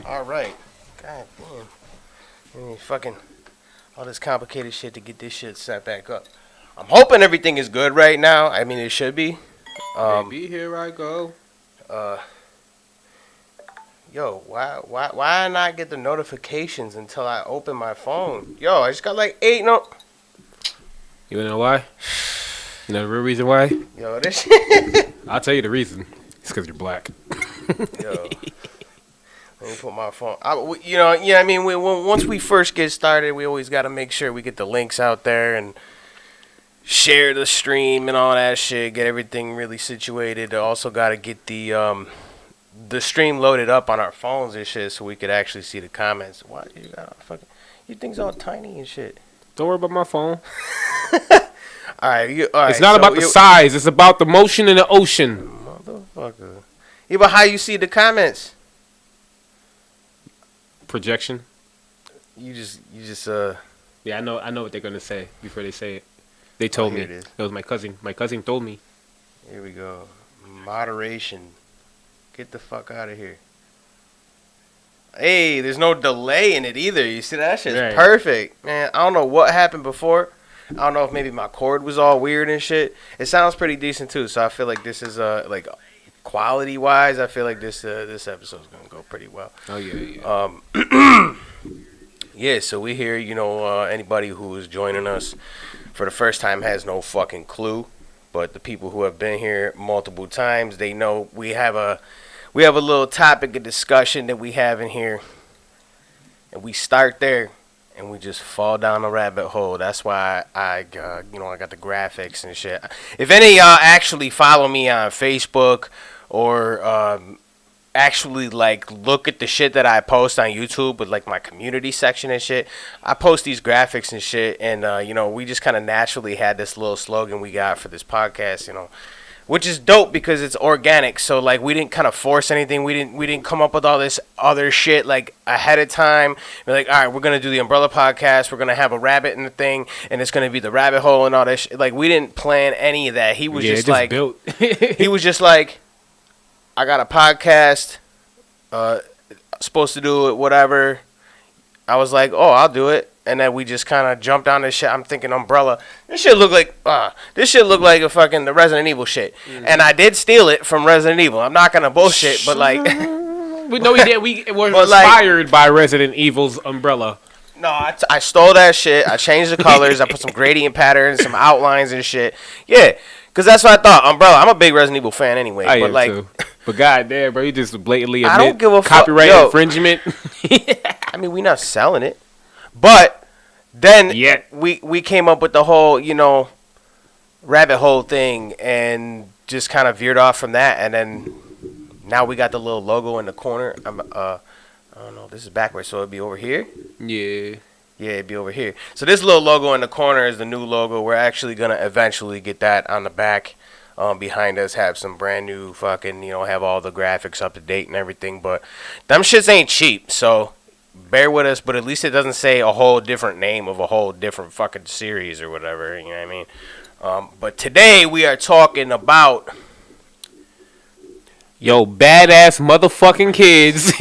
All right. God damn. Fucking all this complicated shit to get this shit set back up. I'm hoping everything is good right now. I mean, it should be. Baby, here I go. Yo, why not get the notifications until I open my phone? Yo, I just got like 8 You wanna know why? You know the real reason why? Yo, this shit. I'll tell you the reason. It's because you're black. Yo. Let me put my phone. I mean, once we first get started, we always got to make sure we get the links out there and share the stream and all that shit. Get everything really situated. Also got to get the stream loaded up on our phones and shit, so we could actually see the comments. Why you got fucking? You thing's all tiny and shit. Don't worry about my phone. All right. It's not about the size. It's about the motion in the ocean. Motherfucker. Yeah, but how you see the comments? Projection. You just Yeah, I know what they're gonna say before they say it. They told me. It was my cousin. My cousin told me. Here we go. Moderation. Get the fuck out of here. Hey, there's no delay in it either. You see that shit's perfect, man. I don't know what happened before. I don't know if maybe my cord was all weird and shit. It sounds pretty decent too. So I feel like this is like quality wise, I feel like this episode's gonna go pretty well. Oh yeah. Yeah. So we here. Anybody who is joining us for the first time has no fucking clue. But the people who have been here multiple times, they know we have a little topic of discussion that we have in here, and we start there, and we just fall down the rabbit hole. That's why I got the graphics and shit. If any of y'all actually follow me on Facebook or actually like look at the shit that I post on YouTube with like my community section and shit, I post these graphics and shit, and we just kind of naturally had this little slogan we got for this podcast, which is dope because it's organic. So like we didn't kind of force anything. We didn't come up with all this other shit like ahead of time. We're like, all right, we're gonna do the Umbrella podcast. We're gonna have a rabbit in the thing, and it's gonna be the rabbit hole and all that shit. Like we didn't plan any of that. He was just like, built. He was just like, I got a podcast, supposed to do it, whatever. I was like, oh, I'll do it. And then we just kind of jumped on this shit. I'm thinking Umbrella. This shit look like a fucking the Resident Evil shit. Mm-hmm. And I did steal it from Resident Evil. I'm not gonna bullshit, but like, we did. We were inspired by Resident Evil's umbrella. No, I stole that shit. I changed the colors. I put some gradient patterns, some outlines and shit. Yeah, because that's what I thought. Umbrella. I'm a big Resident Evil fan anyway. I but am like, too. But goddamn, bro, you just blatantly admit I don't give a copyright infringement. I mean, we not selling it. But then we came up with the whole, rabbit hole thing and just kind of veered off from that. And then now we got the little logo in the corner. I don't know. This is backwards, so it'd be over here. Yeah. Yeah, it'd be over here. So this little logo in the corner is the new logo. We're actually going to eventually get that on the back. Behind us, have some brand new fucking, have all the graphics up to date and everything. But them shits ain't cheap, so bear with us, but at least it doesn't say a whole different name of a whole different fucking series or whatever, you know what I mean? But today we are talking about badass motherfucking kids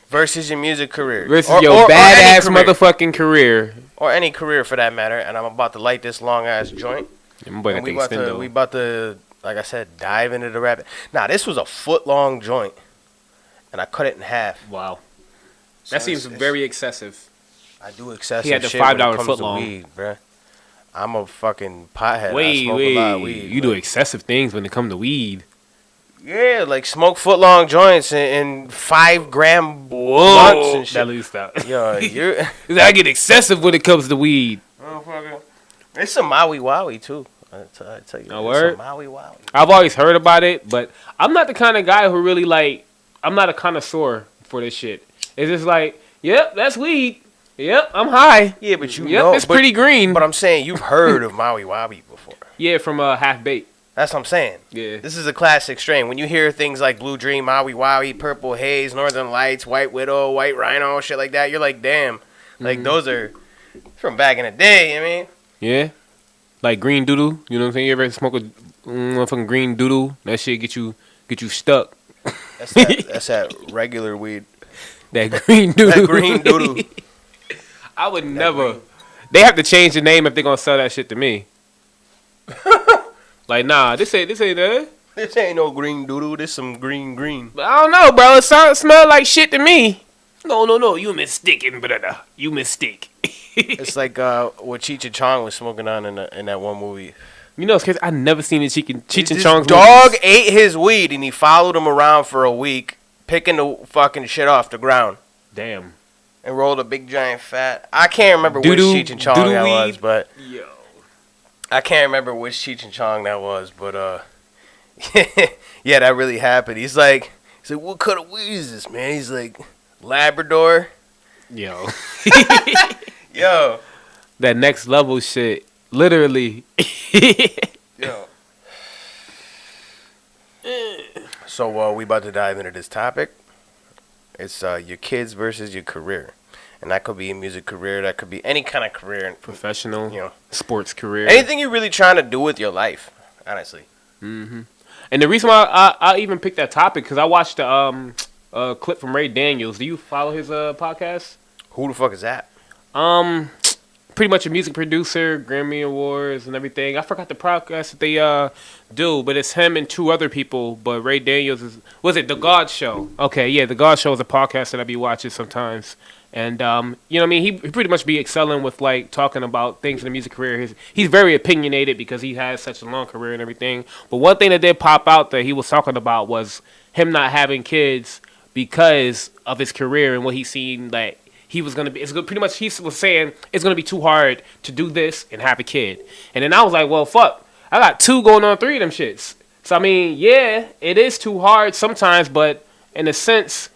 versus your music career. Versus badass motherfucking career. Or any career for that matter, and I'm about to light this long ass joint. And we about to, like I said, dive into the rabbit. Now, this was a foot long joint, and I cut it in half. Wow. That seems very excessive. I do excessive. He had the shit when it $5 comes foot to long. Weed, bruh. I'm a fucking pothead. Wait, I smoke a lot of weed. You do excessive things when it comes to weed. Yeah, like smoke foot long joints and 5 gram blunts and shit. At least that. Yo, I get excessive when it comes to weed. Motherfucker. It's some Maui Wowie too. I tell you. A word? Some Maui Wowie. I've always heard about it, but I'm not the kind of guy who really like. I'm not a connoisseur for this shit. It's just like, yep, that's weed. Yep, I'm high. Yeah, but know. It's pretty green. But I'm saying you've heard of Maui Wowie before. Yeah, from Half Baked. That's what I'm saying. Yeah. This is a classic strain. When you hear things like Blue Dream, Maui Wowie, Purple Haze, Northern Lights, White Widow, White Rhino, shit like that, you're like, damn. Like, those are from back in the day, I mean. Yeah. Like green doodle. You know what I'm saying? You ever smoke a motherfucking green doodle? That shit get you stuck. That's that regular weed. That green doodoo. That green doodoo. I would never. They have to change the name if they're gonna sell that shit to me. Like, nah, this ain't that. This ain't no green doodoo. This some green. But I don't know, bro. It smell like shit to me. No. You mistaken, brother. You mistake. It's like what Cheech and Chong was smoking on in that one movie. You know, it's crazy. I never seen the Cheech and Chong's dog movies. ate his weed and he followed him around for a week, picking the fucking shit off the ground. Damn. And rolled a big giant fat. I can't remember which Cheech and Chong that was, but yo, I can't remember which Cheech and Chong that was, but yeah, that really happened. He's like, what kind of weed is this, man? He's like, Labrador. Yo. Yo. That next level shit. Literally. Yo. So we about to dive into this topic. It's your kids versus your career. And that could be a music career. That could be any kind of career. Professional, you know, sports career. Anything you're really trying to do with your life, honestly. Mm-hmm. And the reason why I even picked that topic, because I watched a clip from Ray Daniels. Do you follow his podcast? Who the fuck is that? Pretty much a music producer, Grammy Awards and everything. I forgot the podcast that they do, but it's him and two other people. But Ray Daniels was it The God Show? Okay, yeah, The God Show is a podcast that I be watching sometimes. And, you know what I mean? He pretty much be excelling with, like, talking about things in the music career. He's very opinionated because he has such a long career and everything. But one thing that did pop out that he was talking about was him not having kids because of his career and what he seen that he was going to be. It's pretty much he was saying it's going to be too hard to do this and have a kid. And then I was like, well, fuck. I got 2 going on 3 of them shits. So, I mean, yeah, it is too hard sometimes, but in a sense,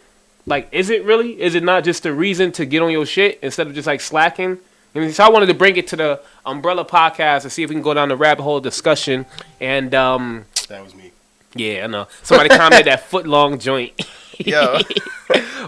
like, is it really? Is it not just a reason to get on your shit instead of just, like, slacking? I mean, so I wanted to bring it to the Umbrella podcast and see if we can go down the rabbit hole discussion. And, that was me. Yeah, I know. Somebody commented that foot-long joint. Yo.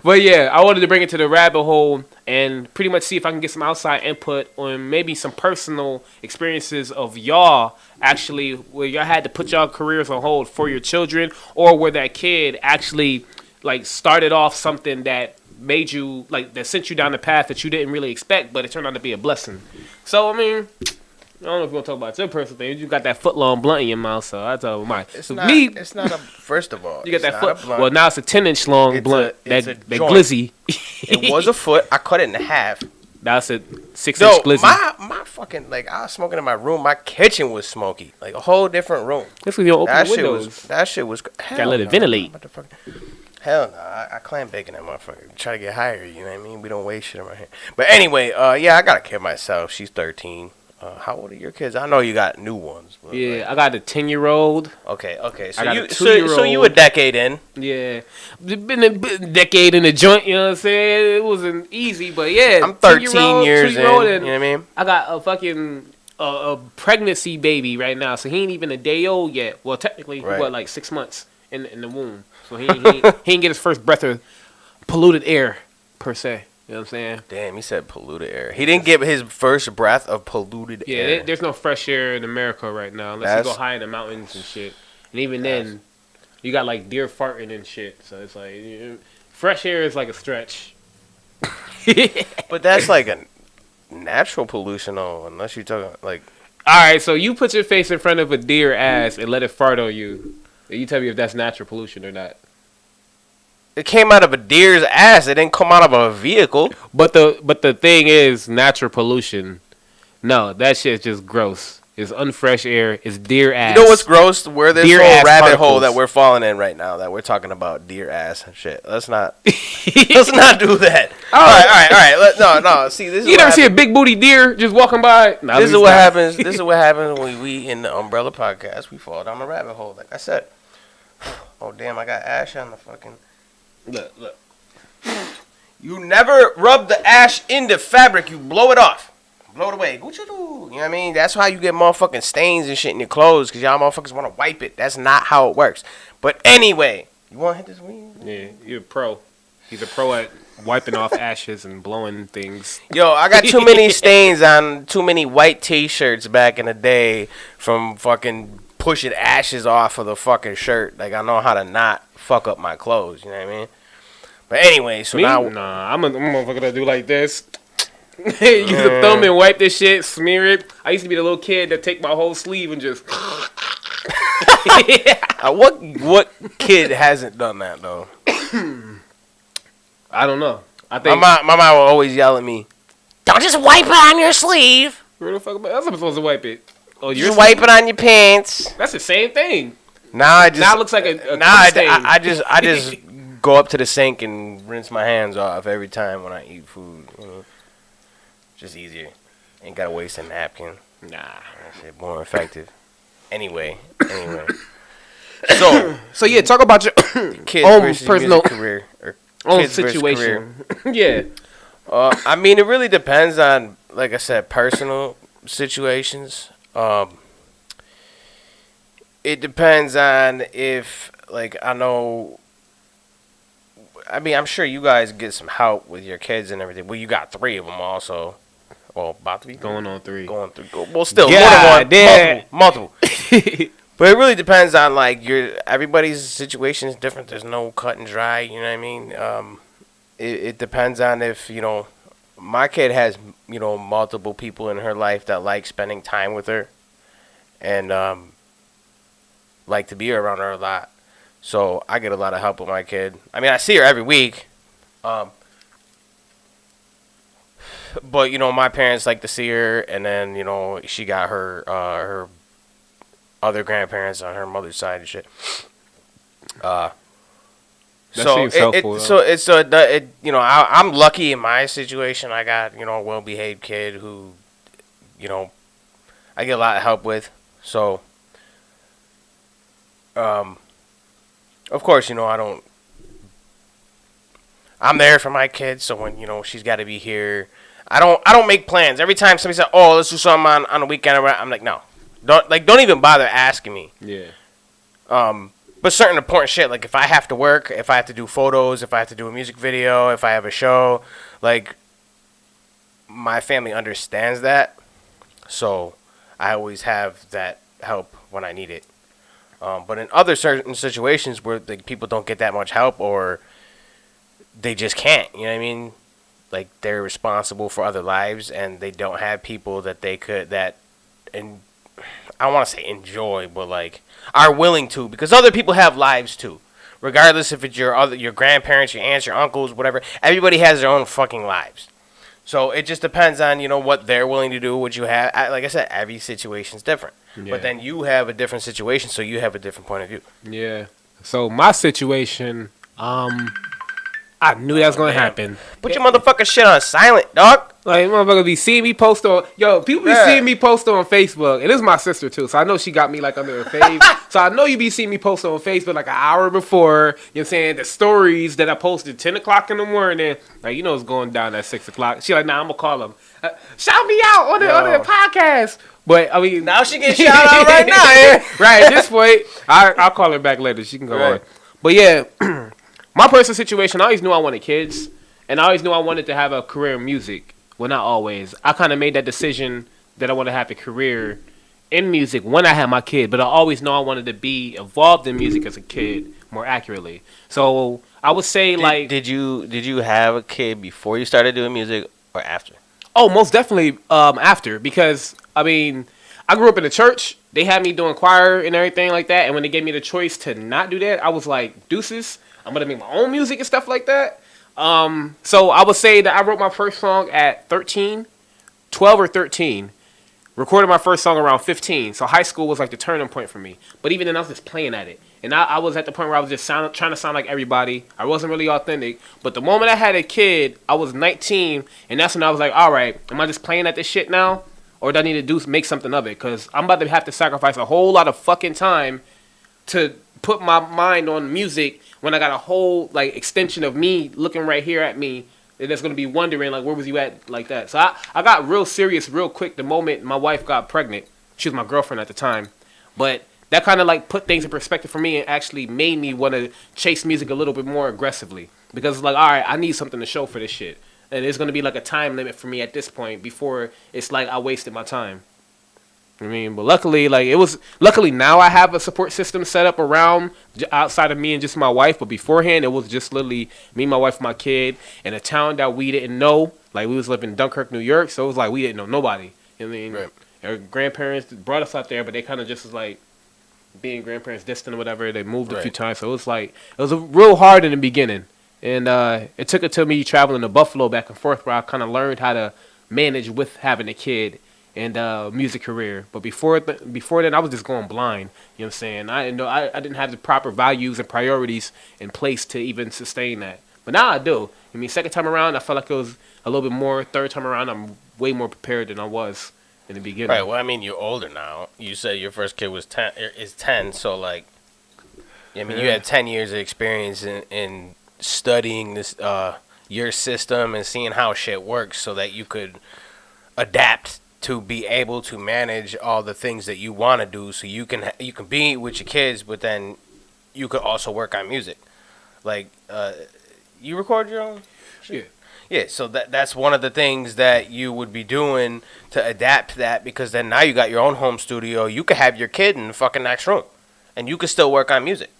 But, yeah, I wanted to bring it to the rabbit hole and pretty much see if I can get some outside input on maybe some personal experiences of y'all actually where y'all had to put y'all careers on hold for your children or where that kid actually, like, started off something that made you, like, that sent you down the path that you didn't really expect, but it turned out to be a blessing. So, I mean, I don't know if you want to talk about your personal thing. You got that foot-long blunt in your mouth, so I tell you mine. It's not a, first of all, you got that foot. Well, now it's a 10-inch long blunt. That glizzy. It was a foot. I cut it in half. That's a 6-inch glizzy. My fucking, like, I was smoking in my room. My kitchen was smoky. Like, a whole different room. That's when you don't open the windows. That shit was. Gotta let it ventilate. Hell no, I climb bacon that motherfucker. Try to get higher, you know what I mean? We don't waste shit around here. But anyway, yeah, I got a kid myself. She's 13. How old are your kids? I know you got new ones. But yeah, like, I got a 10-year-old. Okay. So I got you, a 2-year-old. so you a decade in? Yeah, been a decade in the joint. You know what I'm saying? It wasn't easy, but yeah, I'm 13 years in. You know what I mean? I got a fucking a pregnancy baby right now, so he ain't even a day old yet. Well, technically, right. What, like 6 months in the womb. So he ain't get his first breath of polluted air per se. You know what I'm saying? Damn, he said polluted air. He didn't get his first breath of polluted air. Yeah, there's no fresh air in America right now unless you go high in the mountains and shit. And even then, you got like deer farting and shit. So it's like fresh air is like a stretch. But that's like a natural pollution, though, unless you're talking like. All right, so you put your face in front of a deer ass and let it fart on you. You tell me if that's natural pollution or not. It came out of a deer's ass. It didn't come out of a vehicle. But the thing is, natural pollution. No, that shit's just gross. It's unfresh air. It's deer ass. You know what's gross? Where this deer whole rabbit particles. hole that we're falling in right now. That we're talking about deer ass and shit. Let's not. Let's not do that. All right. No. See, this is you never see a big booty deer just walking by. Nah, this is what happens. This is what happens when we in the Umbrella podcast. We fall down the rabbit hole. Like I said. Oh damn! I got ash on the fucking. Look. You never rub the ash in the fabric. You blow it off. Blow it away. What you do? You know what I mean? That's how you get motherfucking stains and shit in your clothes because y'all motherfuckers want to wipe it. That's not how it works. But anyway, you want to hit this weed? Yeah, you're a pro. He's a pro at wiping off ashes and blowing things. Yo, I got too many stains on too many white T-shirts back in the day from fucking pushing ashes off of the fucking shirt. Like, I know how to not fuck up my clothes. You know what I mean? But anyway, so Me? now Nah, I'm a motherfucker that do like this. Use the thumb and wipe this shit, smear it. I used to be the little kid that take my whole sleeve and just. what kid hasn't done that though? I don't know. I think my mom will always yell at me. Don't just wipe it on your sleeve. where the fuck am I supposed to wipe it? Oh, Just wipe it on your pants. That's the same thing. Now it looks like a I just go up to the sink and rinse my hands off every time when I eat food. You know? Just easier. Ain't gotta waste a napkin. Nah. That shit more effective. Anyway. So yeah, talk about your Kids own versus personal music career or own kids versus situation. Yeah. I mean, it really depends on, like I said, personal situations. It depends on if, like, I know. I mean, I'm sure you guys get some help with your kids and everything. Well, you got 3 of them also. Well, about to be Going on 3. Going through. Well, still God, more than one. Multiple. But it really depends on like everybody's situation is different. There's no cut and dry. You know what I mean? It depends on if my kid has multiple people in her life that like spending time with her, and like to be around her a lot. So I get a lot of help with my kid. I mean, I see her every week. But my parents like to see her, and then she got her other grandparents on her mother's side and shit. Seems helpful. I'm lucky in my situation. I got a well-behaved kid who, I get a lot of help with. So, of course, I'm there for my kid. So when she's got to be here. I don't make plans. Every time somebody says, "Oh, let's do something on the weekend," I'm like, no, don't even bother asking me. Yeah. But certain important shit, like if I have to work, if I have to do photos, if I have to do a music video, if I have a show, like my family understands that, so I always have that help when I need it. But in other certain situations where people don't get that much help or they just can't, you know what I mean? Like they're responsible for other lives and they don't have people that they could and I don't want to say enjoy, but like are willing to, because other people have lives too. Regardless if it's your grandparents, your aunts, your uncles, whatever. Everybody has their own fucking lives. So it just depends on what they're willing to do, what you have. Like I said, every situation's different. Yeah. But then you have a different situation, so you have a different point of view. Yeah. So my situation, I knew that was gonna happen. Put your motherfucking shit on silent, dog. Like motherfucker be seeing me post on people be seeing me post on Facebook, and this is my sister too, so I know she got me like under her fave. So I know you be seeing me post on Facebook like an hour before. You know what I'm saying? The stories that I posted 10 o'clock in the morning, like it's going down at 6 o'clock. She like, nah, I'm gonna call him. Shout me out on the podcast. But I mean, now she gets shout out right now. Yeah. Right at this point, I'll call her back later. She can go on. But yeah. My personal situation, I always knew I wanted kids, and I always knew I wanted to have a career in music. Well, not always. I kind of made that decision that I want to have a career in music when I had my kid, but I always know I wanted to be involved in music as a kid, more accurately. So I would say, did you have a kid before you started doing music or after? Oh, most definitely after, because I mean, I grew up in the church. They had me doing choir and everything like that, and when they gave me the choice to not do that, I was like, deuces. I'm going to make my own music and stuff like that. So I would say that I wrote my first song at 13, 12 or 13. Recorded my first song around 15. So high school was like the turning point for me. But even then, I was just playing at it. And I was at the point where I was just trying to sound like everybody. I wasn't really authentic. But the moment I had a kid, I was 19. And that's when I was like, all right, am I just playing at this shit now? Or do I need to make something of it? Because I'm about to have to sacrifice a whole lot of fucking time to put my mind on music when I got a whole extension of me looking right here at me, and that's gonna be wondering where was you at like that. So I got real serious real quick the moment my wife got pregnant. She was my girlfriend at the time, but that kind of put things in perspective for me and actually made me want to chase music a little bit more aggressively, because it's all right, I need something to show for this shit, and there's gonna be a time limit for me at this point before it's I wasted my time. I mean, but luckily, luckily now I have a support system set up around outside of me and just my wife. But beforehand, it was just literally me, my wife, my kid, in a town that we didn't know. Like, we was living in Dunkirk, New York, so it was like we didn't know nobody. I mean, Right. our grandparents brought us out there, but they kind of just was like being grandparents distant or whatever. They moved a few times, so it was like it was real hard in the beginning. And it took it to me traveling to Buffalo back and forth, where I kind of learned how to manage with having a kid and music career. But before then, I was just going blind. You know what I'm saying? I didn't have the proper values and priorities in place to even sustain that. But now I do. I mean, second time around, I felt like it was a little bit more. Third time around, I'm way more prepared than I was in the beginning. Right. Well, I mean, you're older now. You said your first kid was 10, so like, I mean, you had 10 years of experience in studying this your system and seeing how shit works, so that you could adapt to be able to manage all the things that you want to do, so you can be with your kids, but then you could also work on music. Like, you record your own shit? Yeah, so that's one of the things that you would be doing to adapt to that, because then now you got your own home studio. You could have your kid in the fucking next room, and you could still work on music.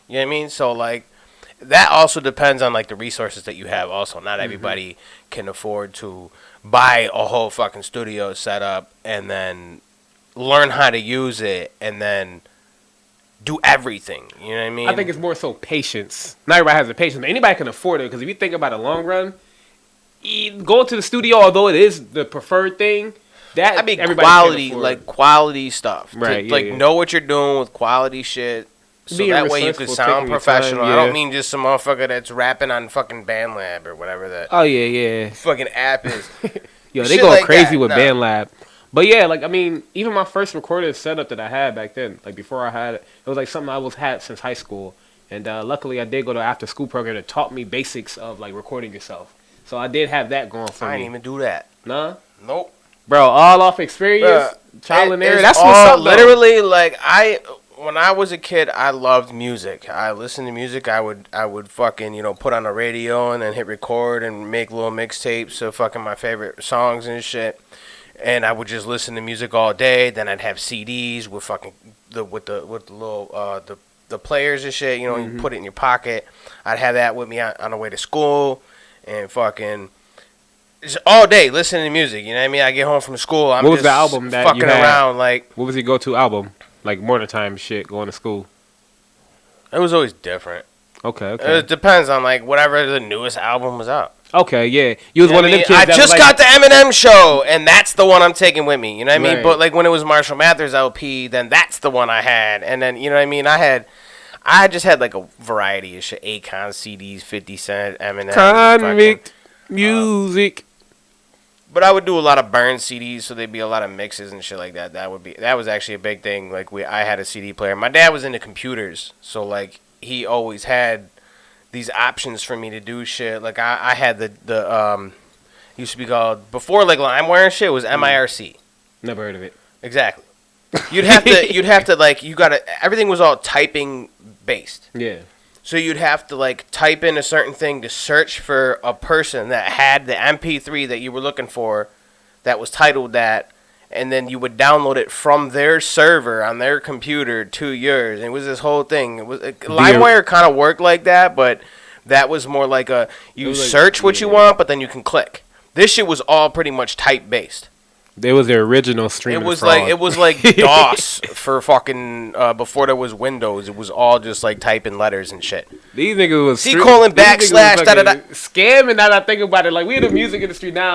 You know what I mean? So, like, that also depends on, like, the resources that you have also. Not everybody can afford to buy a whole fucking studio set up and then learn how to use it and then do everything. You know what I mean? I think it's more so patience. Not everybody has the patience. Anybody can afford it, because if you think about it long run, going to the studio, although it is the preferred thing, that I mean, everybody quality stuff. Right. Know what you're doing with quality shit. So Being that way you can resourceful, sound taking your professional. time, I yeah. don't mean just some motherfucker that's rapping on fucking BandLab or whatever that Oh yeah. fucking app is. Yo, they Shit go like crazy that, with nah. BandLab. But yeah, like, I mean, even my first recording setup that I had back then, like before I had it, it was like something I had since high school. And luckily I did go to an after school program that taught me basics of like recording yourself. So I did have that going for I me. didn't even do that. Nah? Nope. Bro, all off experience, trial and error. That's all, what's up, though. literally, like, when I was a kid, I loved music. I listened to music. I would fucking, put on the radio and then hit record and make little mixtapes of fucking my favorite songs and shit. And I would just listen to music all day. Then I'd have CDs with fucking with the little the players and shit. You put it in your pocket. I'd have that with me on the way to school and fucking just all day listening to music. You know what I mean? I get home from school. I'm What was just the album that fucking you had? around like. What was your go-to album? Like morning time shit, going to school. It was always different. Okay. It depends on like whatever the newest album was out. Okay, yeah. You was one of them kids I that just was got the Eminem show, and that's the one I'm taking with me. You know what I mean? Right. But like when it was Marshall Mathers LP, then that's the one I had. And then you know what I mean? I just had like a variety of shit: Akon CDs, 50 Cent, Eminem, Convict music. But I would do a lot of burn CDs, so there'd be a lot of mixes and shit like that. That was actually a big thing. Like I had a CD player. My dad was into computers, so like he always had these options for me to do shit. Like I had the used to be called before like LimeWire and shit. It was MIRC. Never heard of it. Exactly. You'd have to like everything was all typing based. Yeah. So you'd have to like type in a certain thing to search for a person that had the MP3 that you were looking for, that was titled that, and then you would download it from their server on their computer to yours. And it was this whole thing. It was LimeWire kind of worked like that, but that was more like you search what you want, but then you can click. This shit was all pretty much type based. It was the original streaming fraud. It was like DOS for fucking before there was Windows. It was all just like typing letters and shit. These niggas was C:\\\\\\\\\\\\\\\\\\\\\\\\\\\\\\\\\\\\\\\\\\\\\\\\\\\\\\\\\\\\\\\\\\\\\\\\\\\\\\\\\\\\\\\\\\\\\\\\\\\\\\\\\\\\\\\\\\\\\\\\\\\\\\\\\\\\\\\\\\\\\\\\\\\\\\\\\\\\\\\\\\\0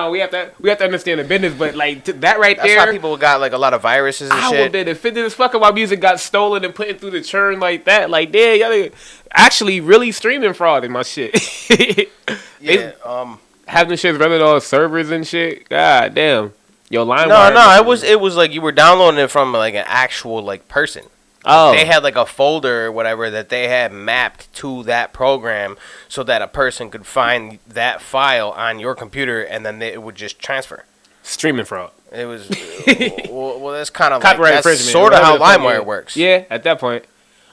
We had to stay in the business, but like that right That's there. how people got like a lot of viruses and I would shit. have been offended as fuck if my music got stolen and put it through the churn like that. Like, damn, y'all actually really streaming fraud in my shit. Yeah. Having shit running on servers and shit. God damn. Yo, LimeWire. No. It was like you were downloading it from like an actual like person. Oh. They had like a folder or whatever that they had mapped to that program, so that a person could find that file on your computer, and then it would just transfer. Streaming fraud. It was well, that's kind of Copyright like that's infringement. sort of how Whatever the fuck LimeWire it- works. Yeah, at that point.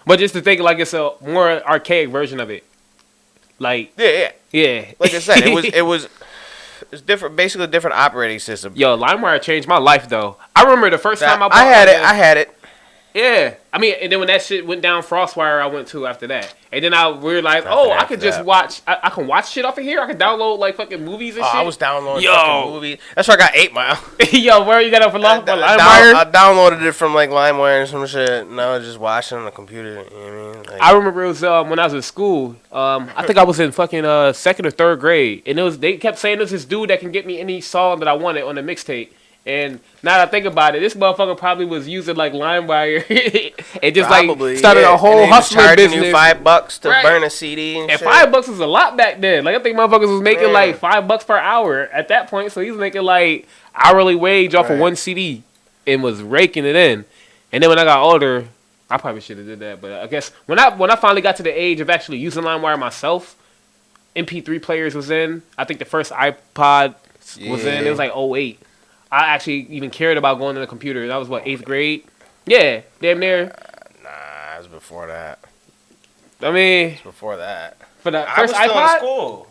But just to think like it's a more archaic version of it. Like Yeah. yeah. Like I said, it It's different, basically a different operating system. Yo, LimeWire changed my life though. I remember the first time I bought I had it. Yeah, I mean, and then when that shit went down, FrostWire, I went to after that, and then I realized, I could just watch. I can watch shit off of here. I can download like fucking movies and shit. I was downloading fucking movies. That's why I got 8 Mile. Yo, where you got it for LimeWire? I downloaded it from like LimeWire and some shit. And I was just watching on the computer. You know what I mean? Like, I remember it was when I was in school. I think I was in fucking 2nd or 3rd grade, and they kept saying there's this dude that can get me any song that I wanted on the mixtape. And now that I think about it, this motherfucker probably was using like LimeWire and just like started a whole hustling business. You $5 to burn a CD and shit. $5 was a lot back then. Like I think motherfuckers was making like $5 per hour at that point. So he was making like hourly wage off of one CD and was raking it in. And then when I got older, I probably should have did that. But I guess when I finally got to the age of actually using LimeWire myself, MP3 players was in. I think the first iPod was in. It was like 08. I actually even cared about going to the computer. That was, 8th grade? Yeah, damn near. Nah, it was before that. I mean... It was before that. For the first iPod? I was still in school.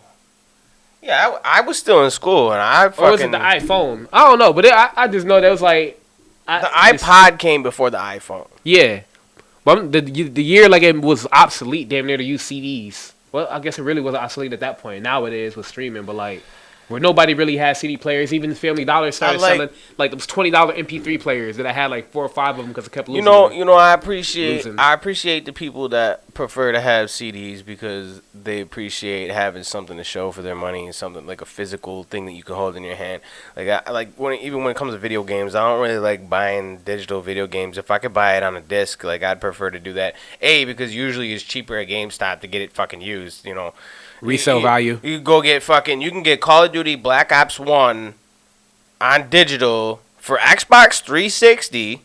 Yeah, I was still in school, and I fucking... Or was it the iPhone? I don't know, but I just know that was like... The iPod came before the iPhone. Yeah. But the year, like, it was obsolete damn near to use CDs. Well, I guess it really wasn't obsolete at that point. Now it is with streaming, but, like... Where nobody really had CD players. Even Family Dollar started selling like those $20 MP3 players that I had like 4 or 5 of them because I kept losing. I appreciate the people that prefer to have CDs because they appreciate having something to show for their money and something like a physical thing that you can hold in your hand. Like even when it comes to video games, I don't really like buying digital video games. If I could buy it on a disc, like I'd prefer to do that. Because usually it's cheaper at GameStop to get it fucking used. Resale value. You can get Call of Duty Black Ops 1 on digital for Xbox 360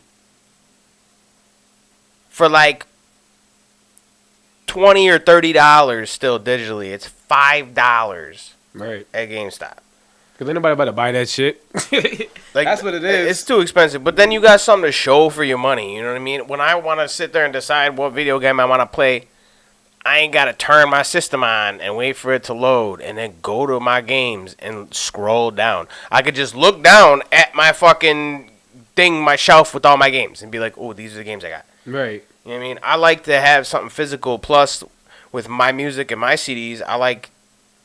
for like $20 or $30 still digitally. It's $5 right at GameStop. Because ain't nobody about to buy that shit. That's what it is. It's too expensive. But then you got something to show for your money. You know what I mean? When I want to sit there and decide what video game I want to play, I ain't got to turn my system on and wait for it to load and then go to my games and scroll down. I could just look down at my fucking thing, my shelf with all my games and be like, oh, these are the games I got. Right. You know what I mean? I like to have something physical. Plus, with my music and my CDs, I like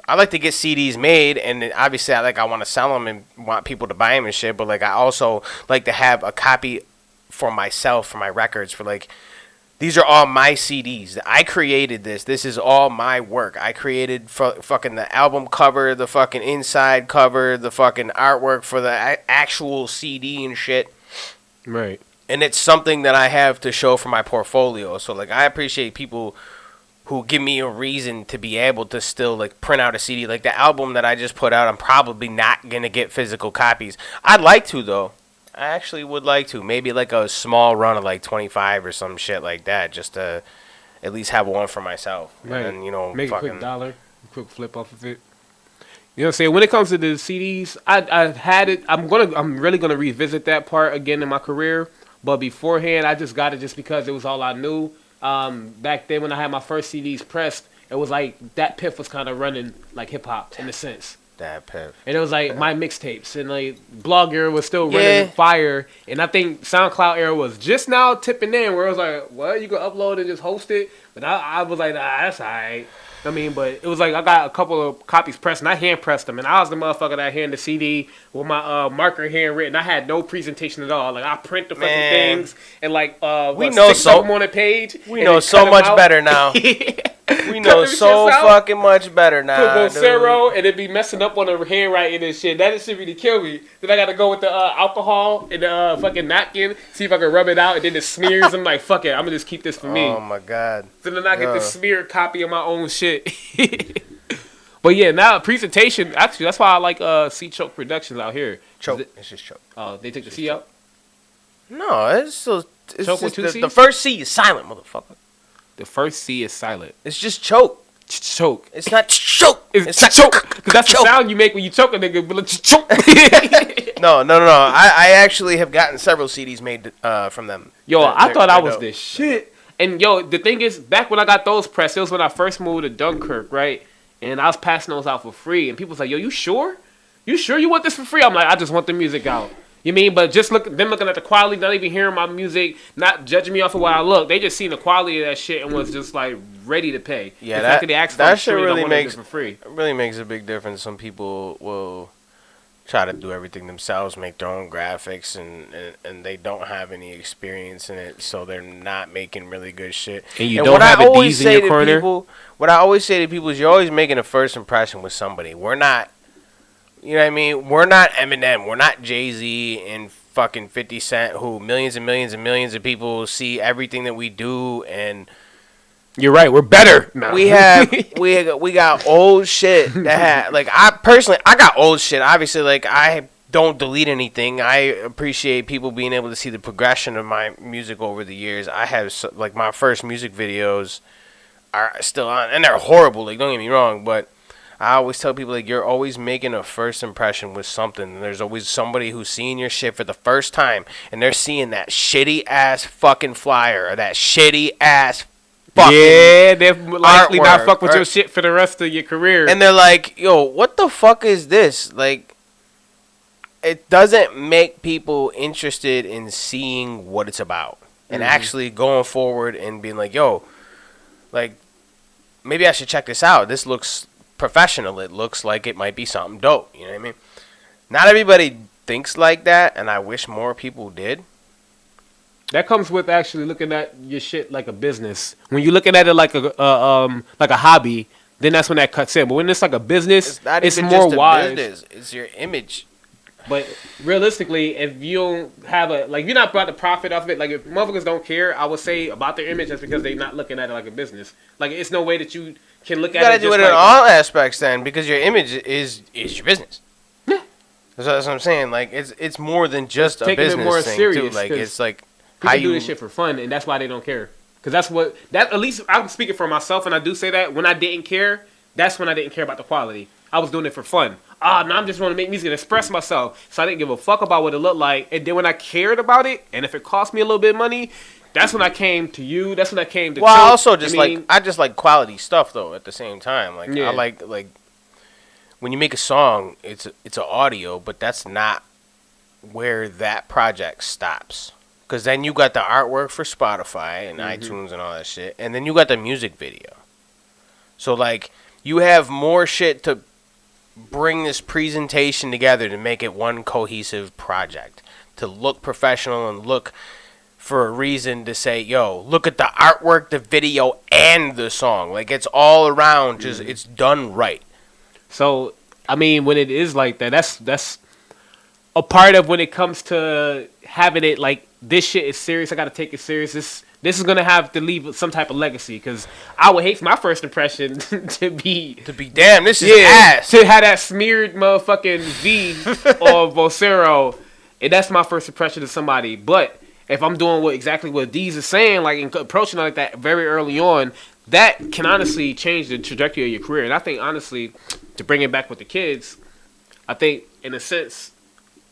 to get CDs made, and obviously I want to sell them and want people to buy them and shit, but like I also like to have a copy for myself, for my records, for like... These are all my CDs. I created this. This is all my work. I created fucking the album cover, the fucking inside cover, the fucking artwork for the actual CD and shit. Right. And it's something that I have to show for my portfolio. So, like, I appreciate people who give me a reason to be able to still, like, print out a CD. Like, the album that I just put out, I'm probably not going to get physical copies. I'd like to, though. I actually would like to. Maybe like a small run of like 25 or some shit like that, just to at least have one for myself. Right. And then, make a quick dollar, a quick flip off of it. You know what I'm saying? When it comes to the CDs, I've had it. I'm really gonna revisit that part again in my career. But beforehand, I just got it just because it was all I knew. Back then when I had my first CDs pressed, it was like that Piff was kind of running like hip hop in a sense. That Piff. And it was like my mixtapes, and like Blog era was still running fire, and I think SoundCloud era was just now tipping in, where it was like, what, you can upload and just host it? But I was like, that's alright. I mean, but it was like I got a couple of copies pressed, and I hand pressed them, and I was the motherfucker that hand the CD with my marker handwritten. I had no presentation at all. Like I print the fucking things, and like we know so on a page. We know so much better now. We know so fucking much better now. Put Vocero, and it be messing up on the handwriting and shit. That shit really kill me. Then I gotta go with the alcohol and the fucking napkin, see if I can rub it out, and then it smears. I'm like, fuck it, I'm gonna just keep this for me. Oh my god. So then I get the smeared copy of my own shit. But yeah, now presentation. Actually, that's why I like C Choke Productions out here. Choke. It's just Choke. Oh, they took the C out? No, it's still. It's Choke just with 2 C's? the first C is silent, motherfucker. The first C is silent. It's just choke. Choke. It's not choke. It's not choke. Because that's the sound you make when you choke a nigga. But choke. No. I actually have gotten several CDs made from them. Yo, I thought I was the shit. And yo, the thing is, back when I got those pressed, it was when I first moved to Dunkirk, right? And I was passing those out for free. And people was like, yo, you sure? You sure you want this for free? I'm like, I just want the music out. You mean, but just looking at the quality, not even hearing my music, not judging me off of what I look. They just seen the quality of that shit and was just like ready to pay. Yeah, that shit really makes for free. Really makes a big difference. Some people will try to do everything themselves, make their own graphics, and they don't have any experience in it, so they're not making really good shit. And you don't have a D's in your corner. What I always say to people is, you're always making a first impression with somebody. We're not. You know what I mean? We're not Eminem. We're not Jay-Z and fucking 50 Cent, who millions and millions and millions of people see everything that we do. And you're right. We're better. No. We got old shit that I got old shit. Obviously, like, I don't delete anything. I appreciate people being able to see the progression of my music over the years. I have, like, my first music videos are still on, and they're horrible. Like, don't get me wrong, but I always tell people, like, you're always making a first impression with something. And there's always somebody who's seeing your shit for the first time, and they're seeing that shitty ass fucking flyer or that shitty ass fucking they're likely artwork, not fuck with your shit for the rest of your career. And they're like, yo, what the fuck is this? Like, it doesn't make people interested in seeing what it's about and actually going forward and being like, yo, like, maybe I should check this out. This looks professional. It looks like it might be something dope. You know what I mean? Not everybody thinks like that, and I wish more people did. That comes with actually looking at your shit like a business. When you're looking at it like a hobby, then that's when that cuts in. But when it's like a business, it's more wise. Business. It's your image. But realistically, if you don't have you're not about to profit off of it. Like, if motherfuckers don't care, I would say, about their image, that's because they're not looking at it like a business. Like, it's no way that you can look at it. You gotta do it in all aspects then, because your image is your business. Yeah, that's what I'm saying. Like, it's more than just a business more thing serious, too. Like, it's like people do this shit for fun, and that's why they don't care. Because at least I'm speaking for myself, and I do say that when I didn't care, that's when I didn't care about the quality. I was doing it for fun. Now I'm just want to make music and express myself. So I didn't give a fuck about what it looked like. And then when I cared about it, and if it cost me a little bit of money, that's when I came to you. That's when I came to. Well, I also I just like quality stuff though. At the same time, like, yeah. I like when you make a song, it's an audio, but that's not where that project stops. Because then you got the artwork for Spotify and iTunes and all that shit, and then you got the music video. So like, you have more shit to bring this presentation together to make it one cohesive project, to look professional and look for a reason to say, yo, look at the artwork, the video, and the song. Like, it's all around, just it's done right. So, I mean, when it is like that, that's a part of when it comes to having it like, this shit is serious, I gotta take it serious. This is gonna have to leave some type of legacy, because I would hate for my first impression to be damn, this is ass. To have that smeared motherfucking V or Vocero, and that's my first impression of somebody. But if I'm doing exactly what TheREALDeeZ is saying, like, and approaching like that very early on, that can honestly change the trajectory of your career. And I think, honestly, to bring it back with the kids, I think in a sense,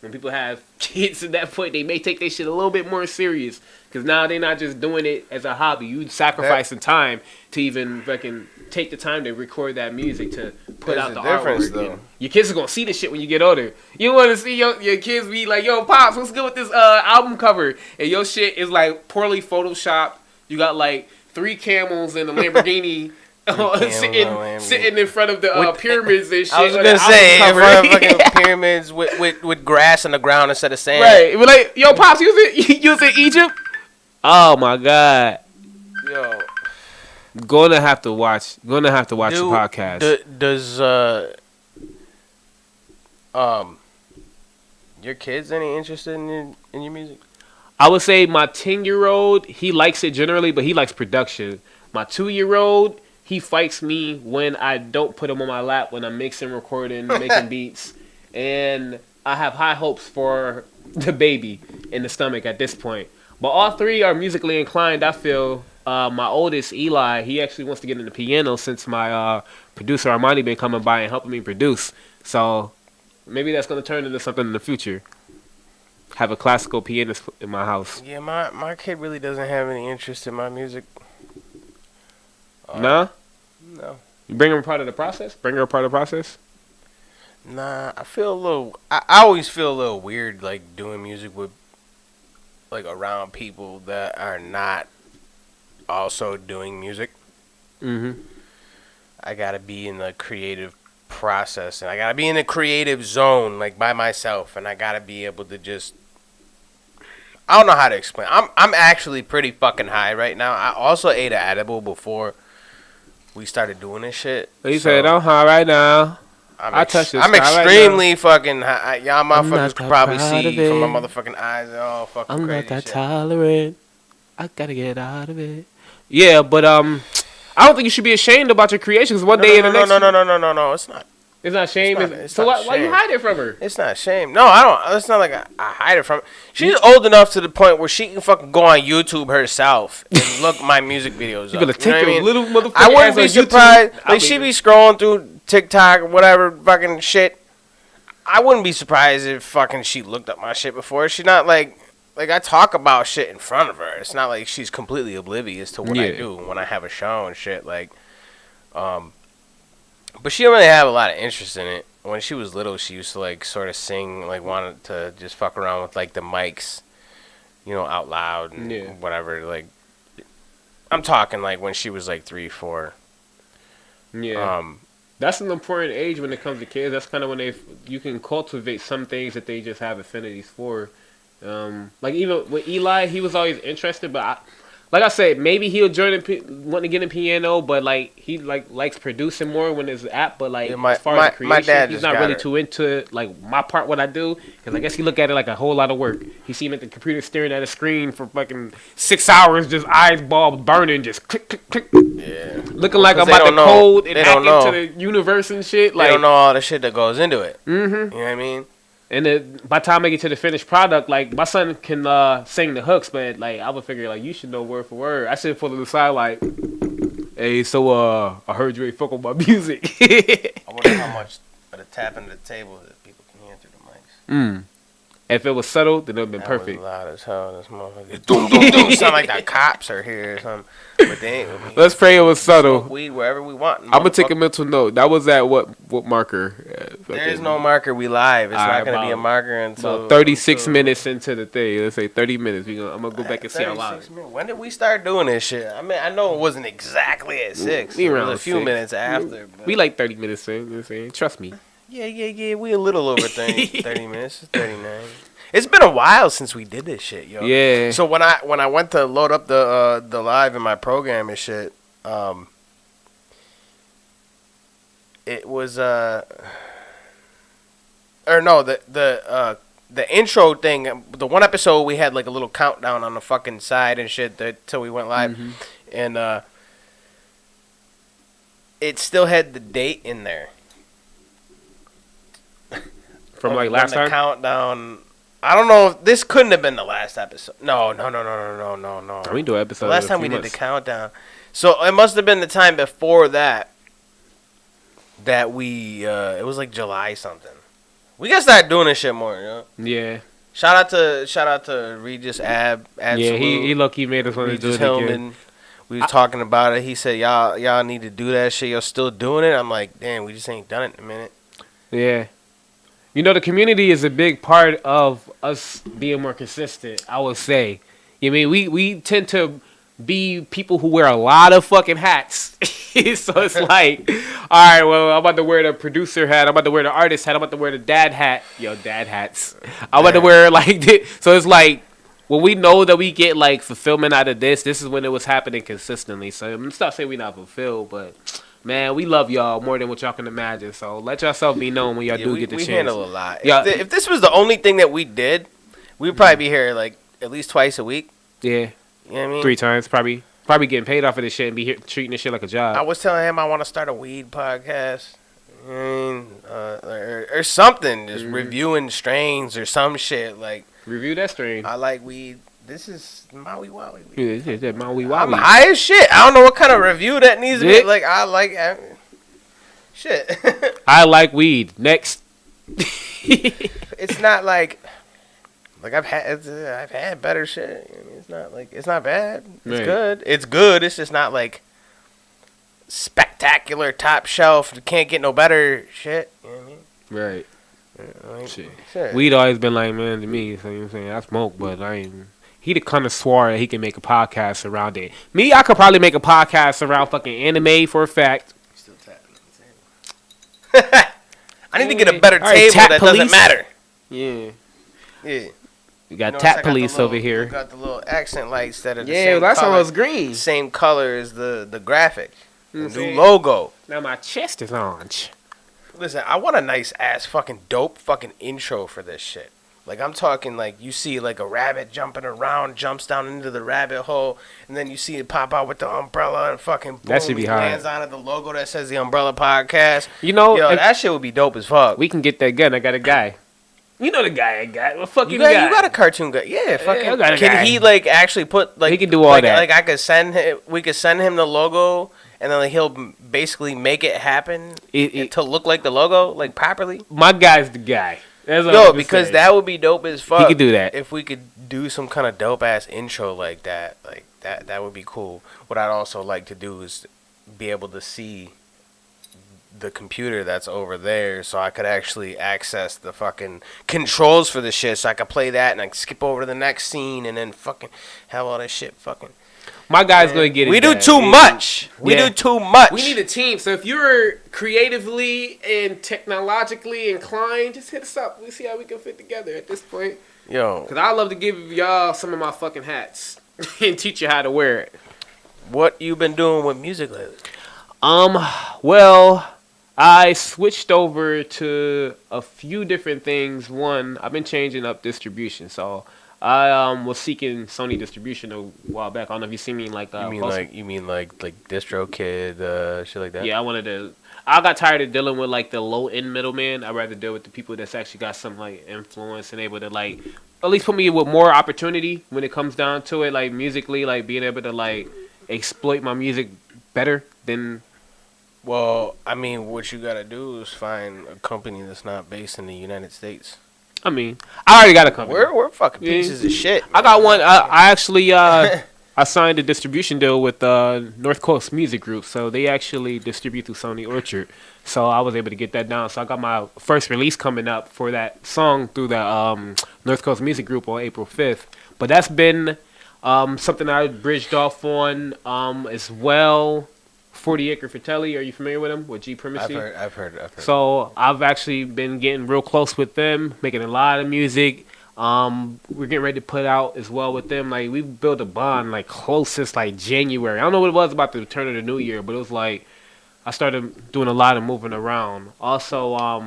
when people have kids at that point, they may take their shit a little bit more serious, because now they're not just doing it as a hobby. You sacrificing time to even fucking take the time to record that music, to put out the artwork. Though. Your kids are gonna see this shit when you get older. You want to see your kids be like, "Yo, pops, what's good with this album cover?" And your shit is like poorly photoshopped. You got like 3 camels in a Lamborghini. Sitting in front of the pyramids and shit. I was gonna say, in front of fucking pyramids with grass on the ground instead of sand. Right. We're like, yo, pops, you was in Egypt? Oh my god. Yo. Gonna have to watch the podcast. Does your kids any interested in your music? I would say my 10-year-old, he likes it generally, but he likes production. My 2-year-old, he fights me when I don't put him on my lap when I'm mixing, recording, making beats. And I have high hopes for the baby in the stomach at this point. But all 3 are musically inclined, I feel. My oldest, Eli, he actually wants to get into piano since my producer, Armani, been coming by and helping me produce. So maybe that's going to turn into something in the future. Have a classical pianist in my house. Yeah, my kid really doesn't have any interest in my music. Nah? No. You bring her a part of the process? Bring her a part of the process? Nah, I feel a little. I always feel a little weird, like doing music with, like, around people that are not also doing music. Mm-hmm. I gotta be in the creative process, and I gotta be in the creative zone, like by myself, and I gotta be able to just. I don't know how to explain. I'm actually pretty fucking high right now. I also ate an edible before we started doing this shit. He said, "I'm high right now." I'm extremely fucking high. Y'all motherfuckers could probably proud see of it. from my motherfucking eyes. They're all fucking I'm crazy not that shit. tolerant. I gotta get out of it. Yeah, but I don't think you should be ashamed about your creations. One day in the next. No, it's not. It's not shame. It's So not why you shame. hide it from her? It's not shame. No, I don't. It's not like I hide it from her. She's old enough to the point where she can fucking go on YouTube herself and look my music videos You up. gonna take your little motherfucker. I wouldn't ass be on YouTube? surprised. I'll Like, she be scrolling through TikTok or whatever fucking shit. I wouldn't be surprised if fucking she looked up my shit before. She's not like I talk about shit in front of her. It's not like she's completely oblivious to what I do when I have a show and shit. Like, but she don't really have a lot of interest in it. When she was little, she used to like sort of sing, like wanted to just fuck around with like the mics, you know, out loud and whatever. Like, I'm talking like when she was like 3, 4. Yeah. That's an important age when it comes to kids. That's kind of when you can cultivate some things that they just have affinities for. Like even with Eli, he was always interested, but like I said, maybe he'll want to get in piano, but like he likes producing more when it's app. But like as far as creation, he's not really too into it. Like my part, what I do, because I guess he look at it like a whole lot of work. He see him at the computer staring at a screen for fucking 6 hours, just eyes bulbs burning, just click click click. Yeah, looking like I'm about to code and hack into the universe and shit. Like they don't know all the shit that goes into it. Mm-hmm. You know what I mean? And then by the time I get to the finished product, like my son can sing the hooks, but like I would figure like you should know word for word. I should pull to the side like, hey, so I heard you ain't fuck with my music. I wonder how much of the tapping of the table that people can hear through the mics. If it was subtle, then it would have been perfect. Was loud as hell. This motherfucker doom doom doom. Sound like the cops are here or something. But they ain't. Let's pray it was subtle. Smoke weed wherever we want. I'm gonna take a mental note. That was at what marker? There is no marker. We live. It's not gonna be a marker until 36 minutes into the thing. Let's say 30 minutes. I'm gonna go back and see how long. When did we start doing this shit? I mean, I know it wasn't exactly at 6. We it around was a few 6. minutes after. But We like 30 minutes in. You know what I'm saying? Trust me. Yeah. We a little over 30 minutes. 39. It's been a while since we did this shit, yo. Yeah. So when I went to load up the live in my program and shit, it was the intro thing. The one episode we had like a little countdown on the fucking side and shit till we went live, and it still had the date in there from like last time. Countdown. I don't know if this couldn't have been the last episode. No. We do an episode. The last time we did the countdown. So it must have been the time before that we it was like July something. We gotta start doing this shit more, you know? Yeah. Shout out to Regis Ab. Yeah, he low-key made us want to do it again. We was talking about it. He said y'all need to do that shit. Y'all still doing it? I'm like, damn, we just ain't done it in a minute. Yeah. You know, the community is a big part of us being more consistent, I would say. You mean, we tend to be people who wear a lot of fucking hats. So it's like, all right, well, I'm about to wear the producer hat. I'm about to wear the artist hat. I'm about to wear the dad hat. Yo, dad hats. I'm about to wear like this. So it's like, when we know that we get like fulfillment out of this is when it was happening consistently. So I'm not saying we not fulfilled, but... Man, we love y'all more than what y'all can imagine. So let yourself be known when y'all do get the chance. We handle a lot. Yeah. If this was the only thing that we did, we'd probably be here like at least twice a week. Yeah. You know what I mean? 3 times. Probably getting paid off of this shit and be here treating this shit like a job. I was telling him I want to start a weed podcast. You know what I mean? Or something. Just reviewing strains or some shit. Like, review that strain. I like weed. This is Maui Wowie. Yeah, that Maui Wowie. I'm high as shit. I don't know what kind of review that needs to be. Like, I like... shit. I like weed. Next. It's not like I've had better shit. I mean, it's not like... It's not bad. It's good. It's good. It's just not like spectacular, top shelf, can't get no better shit. You know what I mean? Right. Like, Shit. Weed always been like, man, to me, so you know what I'm saying? I smoke, but I ain't. He the kind of swore that he can make a podcast around it. Me, I could probably make a podcast around fucking anime for a fact. Still tapping on the table. I need to get a better table that doesn't matter. Yeah. Yeah. We got Tap Police over here. We got the little accent lights that are the yeah, same last color, one was green. Same color as the graphic. The new logo. Now my chest is orange. Listen, I want a nice ass fucking dope fucking intro for this shit. Like, I'm talking like you see like a rabbit jumping around, jumps down into the rabbit hole, and then you see it pop out with the umbrella and fucking boom, that should be hard. Lands on it, the logo that says the Umbrella Podcast. You know, yo, that shit would be dope as fuck. We can get that gun. I got a guy. You know the guy I got. What fucking guy? You got a cartoon guy. Yeah, fucking. I got a can guy. He like actually put like he can do all that. Like I could send him. We could send him the logo, and then like, he'll basically make it happen to look like the logo, like properly. My guy's the guy. Yo, because that would be dope as fuck. He could do that. If we could do some kind of dope ass intro like that would be cool. What I'd also like to do is be able to see the computer that's over there, so I could actually access the fucking controls for the shit, so I could play that and I could skip over to the next scene and then fucking have all that shit fucking. My guy's gonna get it. We do too much. We do too much. We need a team. So if you're creatively and technologically inclined, just hit us up. We see how we can fit together at this point. Yo, because I love to give y'all some of my fucking hats and teach you how to wear it. What you been doing with music lately? Well, I switched over to a few different things. One, I've been changing up distribution, so. I was seeking Sony distribution a while back. I don't know if you see me like. You mean like DistroKid, shit like that? Yeah, I got tired of dealing with like the low end middleman. I'd rather deal with the people that's actually got some like influence and able to like at least put me with more opportunity when it comes down to it, like musically, like being able to like exploit my music better than. Well, I mean, what you gotta do is find a company that's not based in the United States. I mean, I already got a company. We're fucking pieces of shit. Man. I got one. I actually I signed a distribution deal with North Coast Music Group, so they actually distribute through Sony Orchard. So I was able to get that down. So I got my first release coming up for that song through the North Coast Music Group on April 5th. But that's been something I bridged off on as well. 40 Acre Fratelli, are you familiar with him? With G Primacy? I've heard. So I've actually been getting real close with them, making a lot of music. We're getting ready to put out as well with them. Like we built a bond like close since like January. I don't know what it was about the turn of the new year, but it was like I started doing a lot of moving around. Also,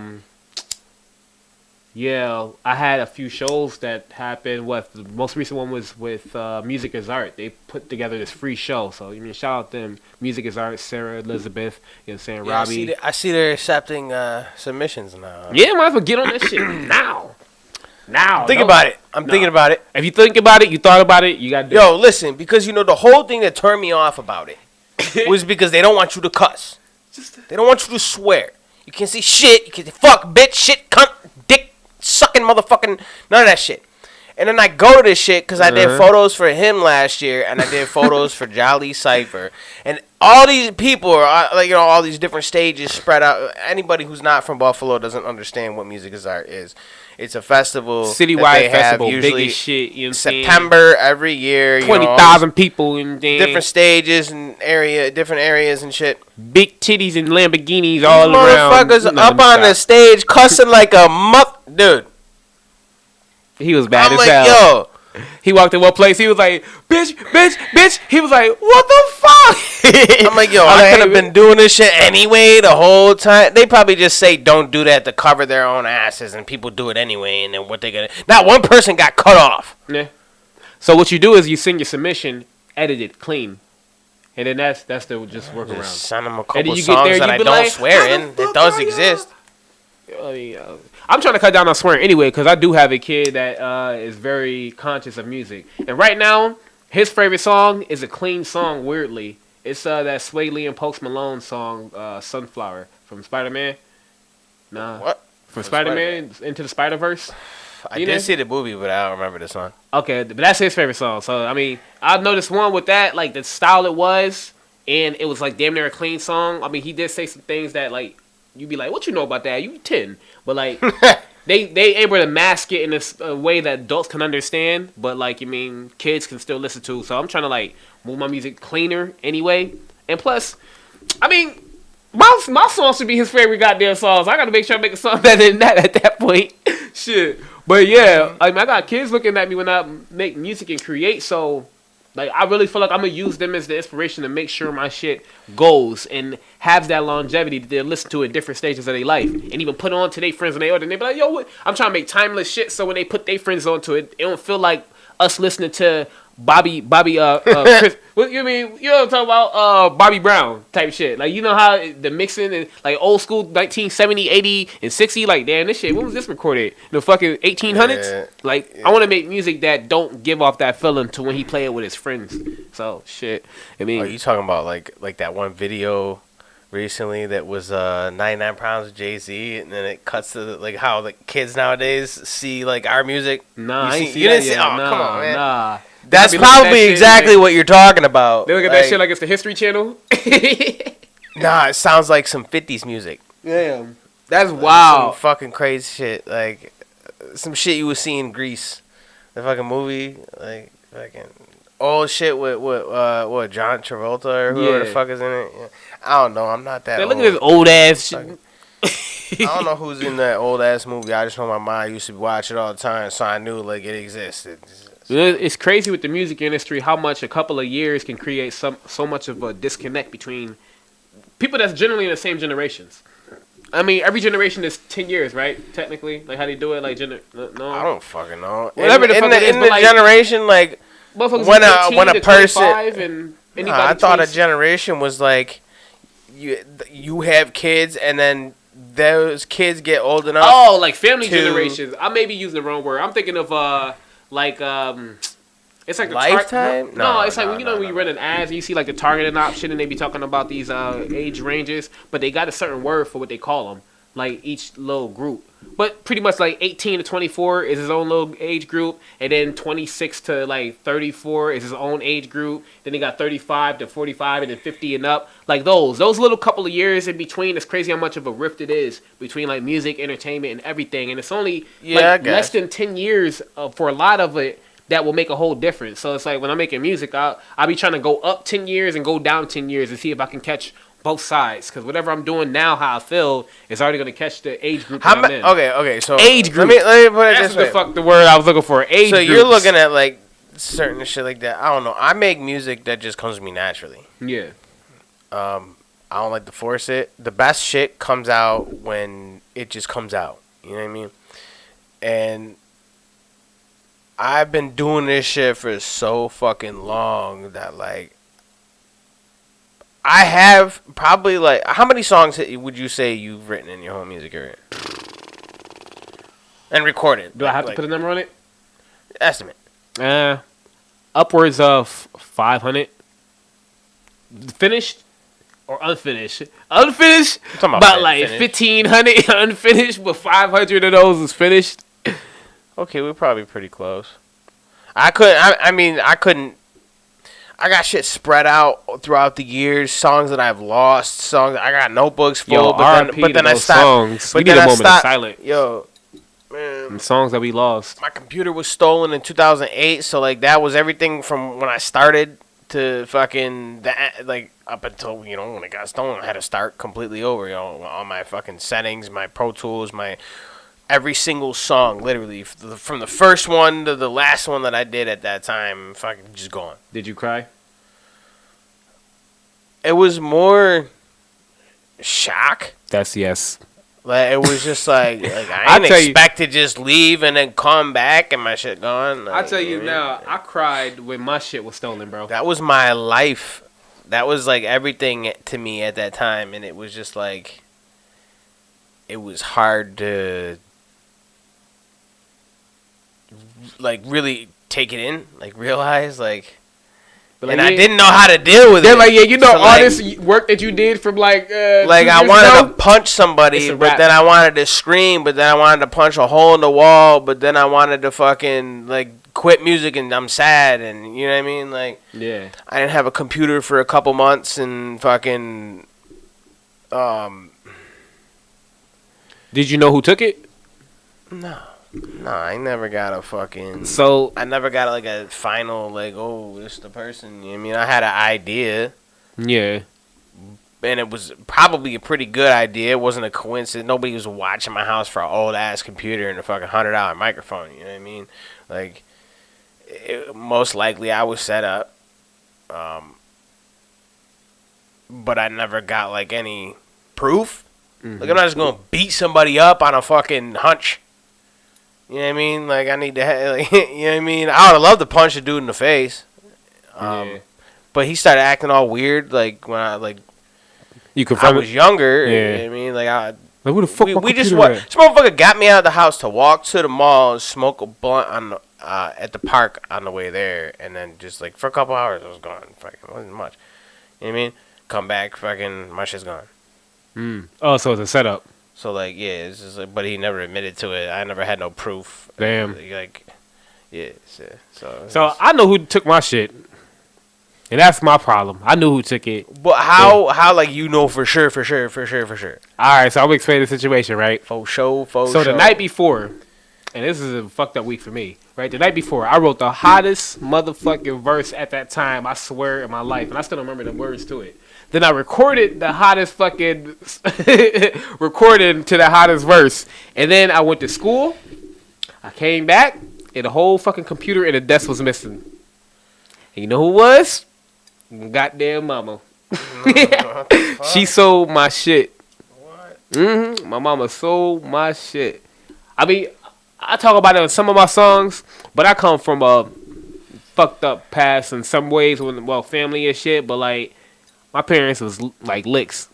yeah, I had a few shows that happened. The most recent one was with Music is Art. They put together this free show. So, shout out to them. Music is Art, Sarah, Elizabeth, you know what I'm saying, Robbie. I see they're accepting submissions now. Yeah, might as well get on that shit now. Now. Think about it. I'm thinking about it. If you think about it, you thought about it, you got to do it. Yo, listen, because, the whole thing that turned me off about it was because they don't want you to cuss. They don't want you to swear. You can't say shit. You can't say fuck, bitch, shit, cunt, dick, sucking motherfucking, none of that shit. And then I go to this shit because I did photos for him last year, and I did photos for Jolly Cypher. And all these people are, all these different stages spread out. Anybody who's not from Buffalo doesn't understand what Music is Art is. It's a festival. Citywide festival, big as shit. You know September every year. 20,000 people in there. Different stages and different areas and shit. Big titties and Lamborghinis all around. Motherfuckers up on the stage cussing like a dude. He was bad as hell. Yo. He walked in one place. He was like, bitch, bitch, bitch. He was like, what the fuck? I'm like, yo, I could have been doing this shit anyway the whole time. They probably just say don't do that to cover their own asses, and people do it anyway. And then what they gonna? Not one person got cut off. Yeah. So what you do is you send your submission, edit it clean, and then that's the just work around. Send them a couple songs that I don't swear in. It does exist. I'm trying to cut down on swearing anyway because I do have a kid that is very conscious of music. And right now, his favorite song is a clean song, weirdly. It's that Sway Lee and Post Malone song, Sunflower, from Spider-Man. Nah. What? From Spider-Man Into the Spider-Verse? I did see the movie, but I don't remember the song. Okay, but that's his favorite song. So, I mean, I've noticed one with that, like the style it was, and it was like damn near a clean song. I mean, he did say some things that, like, you be like, what you know about that? You 10, but like they able to mask it in a way that adults can understand, but like kids can still listen to. So I'm trying to like move my music cleaner anyway, and plus, my song should be his favorite goddamn songs. I gotta make sure I make a song better than that at that point. Shit. But yeah, I got kids looking at me when I make music and create, so like I really feel like I'm gonna use them as the inspiration to make sure my shit goes and have that longevity that they'll listen to at different stages of their life, and even put on to their friends when they older. And they be like, yo, what? I'm trying to make timeless shit, so when they put their friends onto it, it don't feel like us listening to Bobby, Chris, what you mean? You know what I'm talking about? Bobby Brown type shit. Like, you know how the mixing and like old school 1970, 80, and 60. Like, damn, this shit. When was this recorded? The fucking 1800s. Yeah. Like, I want to make music that don't give off that feeling to when he play it with his friends. So shit. Are you talking about like that one video recently that was 99 Pounds of Jay-Z, and then it cuts to like how the kids nowadays see like our music? Nah, you I ain't see you that didn't see? yet. Oh, Nah, come on, man. Nah. That's They be looking at probably that shit exactly like- what you're talking about. They look at that shit like it's the History Channel. Nah, it sounds like some 50s music. Damn. That's Like, wild. some fucking crazy shit. Like some shit you would see in Grease. The fucking movie. Like fucking old shit with what John Travolta or whoever the Yeah. fuck is in it. Yeah. I don't know. I'm not that They old. look at this old ass shit. I don't know who's in that old ass movie. I just know my mom used to watch it all the time, so I knew like it existed. It's crazy with the music industry how much a couple of years can create so much of a disconnect between people that's generally in the same generations. I mean, every generation is 10 years, right? Technically, like how they do it, like no. I don't fucking know. Whatever the fuck it is, in but, the like, generation, like Motherfuckers when is 18 a to person, 25 and anybody I thought a 20 generation was like you have kids and then those kids get old enough. Oh, like family to- generations. I may be using the wrong word. I'm thinking of it's like the Lifetime? No, it's like No, when you no, know when you run an ads and you see like the targeting option and they be talking about these age ranges, but they got a certain word for what they call them, like each little group. But pretty much like 18 to 24 is his own little age group, and then 26 to like 34 is his own age group. Then they got 35 to 45 and then 50 and up. Like those little couple of years in between. It's crazy how much of a rift it is between like music, entertainment, and everything. And it's only like less than 10 years for a lot of it that will make a whole difference. So it's like when I'm making music, I'll be trying to go up 10 years and go down 10 years and see if I can catch both sides. Because whatever I'm doing now, how I feel, is already going to catch the age group that I'm in. Okay, so Age group. Let me put it That's this the way. fuck the word I was looking for. Age So groups. you're looking at like certain shit like that. I don't know. I make music that just comes to me naturally. Yeah. I don't like to force it. The best shit comes out when it just comes out. You know what I mean? And I've been doing this shit for so fucking long that like I have probably like how many songs would you say you've written in your whole music career and recorded? Do I have to put a number on it? Estimate. Upwards of 500. Finished or unfinished? Unfinished, Talking about like finished. 1,500 unfinished, but 500 of those is finished. Okay, we're probably pretty close. I couldn't. I got shit spread out throughout the years. Songs that I've lost. Songs I got notebooks full. Yo, but RIP then to I those stopped. songs. But We need then a I moment of stopped. silence. Yo, man, And songs that we lost. my computer was stolen in 2008. So like that was everything from when I started to fucking that. Like up until when it got stolen, I had to start completely over. All my fucking settings, my Pro Tools, my. Every single song, literally, from the first one to the last one that I did at that time, fucking just gone. Did you cry? It was more shock. That's yes. Like it was just like I I'll didn't tell you- expect to just leave and then come back and my shit gone. Like, I tell you know what I now, mean? I cried when my shit was stolen, bro. That was my life. That was like everything to me at that time, and it was just like it was hard to like really take it in, like realize, like, But, and like, I didn't know how to deal with They're it. like, yeah, So, all like- this work that you did from like 2 I years wanted ago? to punch somebody, It's a but wrap. then I wanted to scream, but then I wanted to punch a hole in the wall, but then I wanted to fucking like quit music and I'm sad, and you know what I mean? Like, Yeah. I didn't have a computer for a couple months and fucking Did you know who took it? No, I never got a fucking. So I never got like a final like, oh, it's the person. You know what I mean, I had an idea. yeah. And it was probably a pretty good idea. It wasn't a coincidence. Nobody was watching my house for an old ass computer and a fucking $100 microphone. You know what I mean? Like, most likely I was set up. But I never got like any proof. Mm-hmm. Like, I'm not just gonna beat somebody up on a fucking hunch. You know what I mean? Like, I need to, like, you know what I mean? I would love to punch a dude in the face. Yeah. But he started acting all weird, like when I You I confirm was it? younger. Yeah. You know what I mean? Like, Like, who the fuck we just computer this motherfucker got me out of the house to walk to the mall and smoke a blunt on the, at the park on the way there, and then just like for a couple hours I was gone. Fucking wasn't much. You know what I mean? Come back, fucking my shit's gone. Oh, so it's a setup. So like, yeah, it's just like, but he never admitted to it. I never had no proof. Damn. Like, yeah. So I know who took my shit. And that's my problem. I knew who took it. But how like you know for sure? All Alright, so I'm explaining the situation, right? For sure. So the night before, and this is a fucked up week for me, right? The night before, I wrote the hottest motherfucking verse at that time, I swear, in my life. And I still don't remember the words to it. Then I recorded the hottest fucking recording to the hottest verse. And then I went to school. I came back, and the whole fucking computer and the desk was missing. And you know who it was? Goddamn mama. She sold my shit. What? My mama sold my shit. I mean, I talk about it in some of my songs, but I come from a fucked up past in some ways, well, family and shit, but like, my parents was like licks.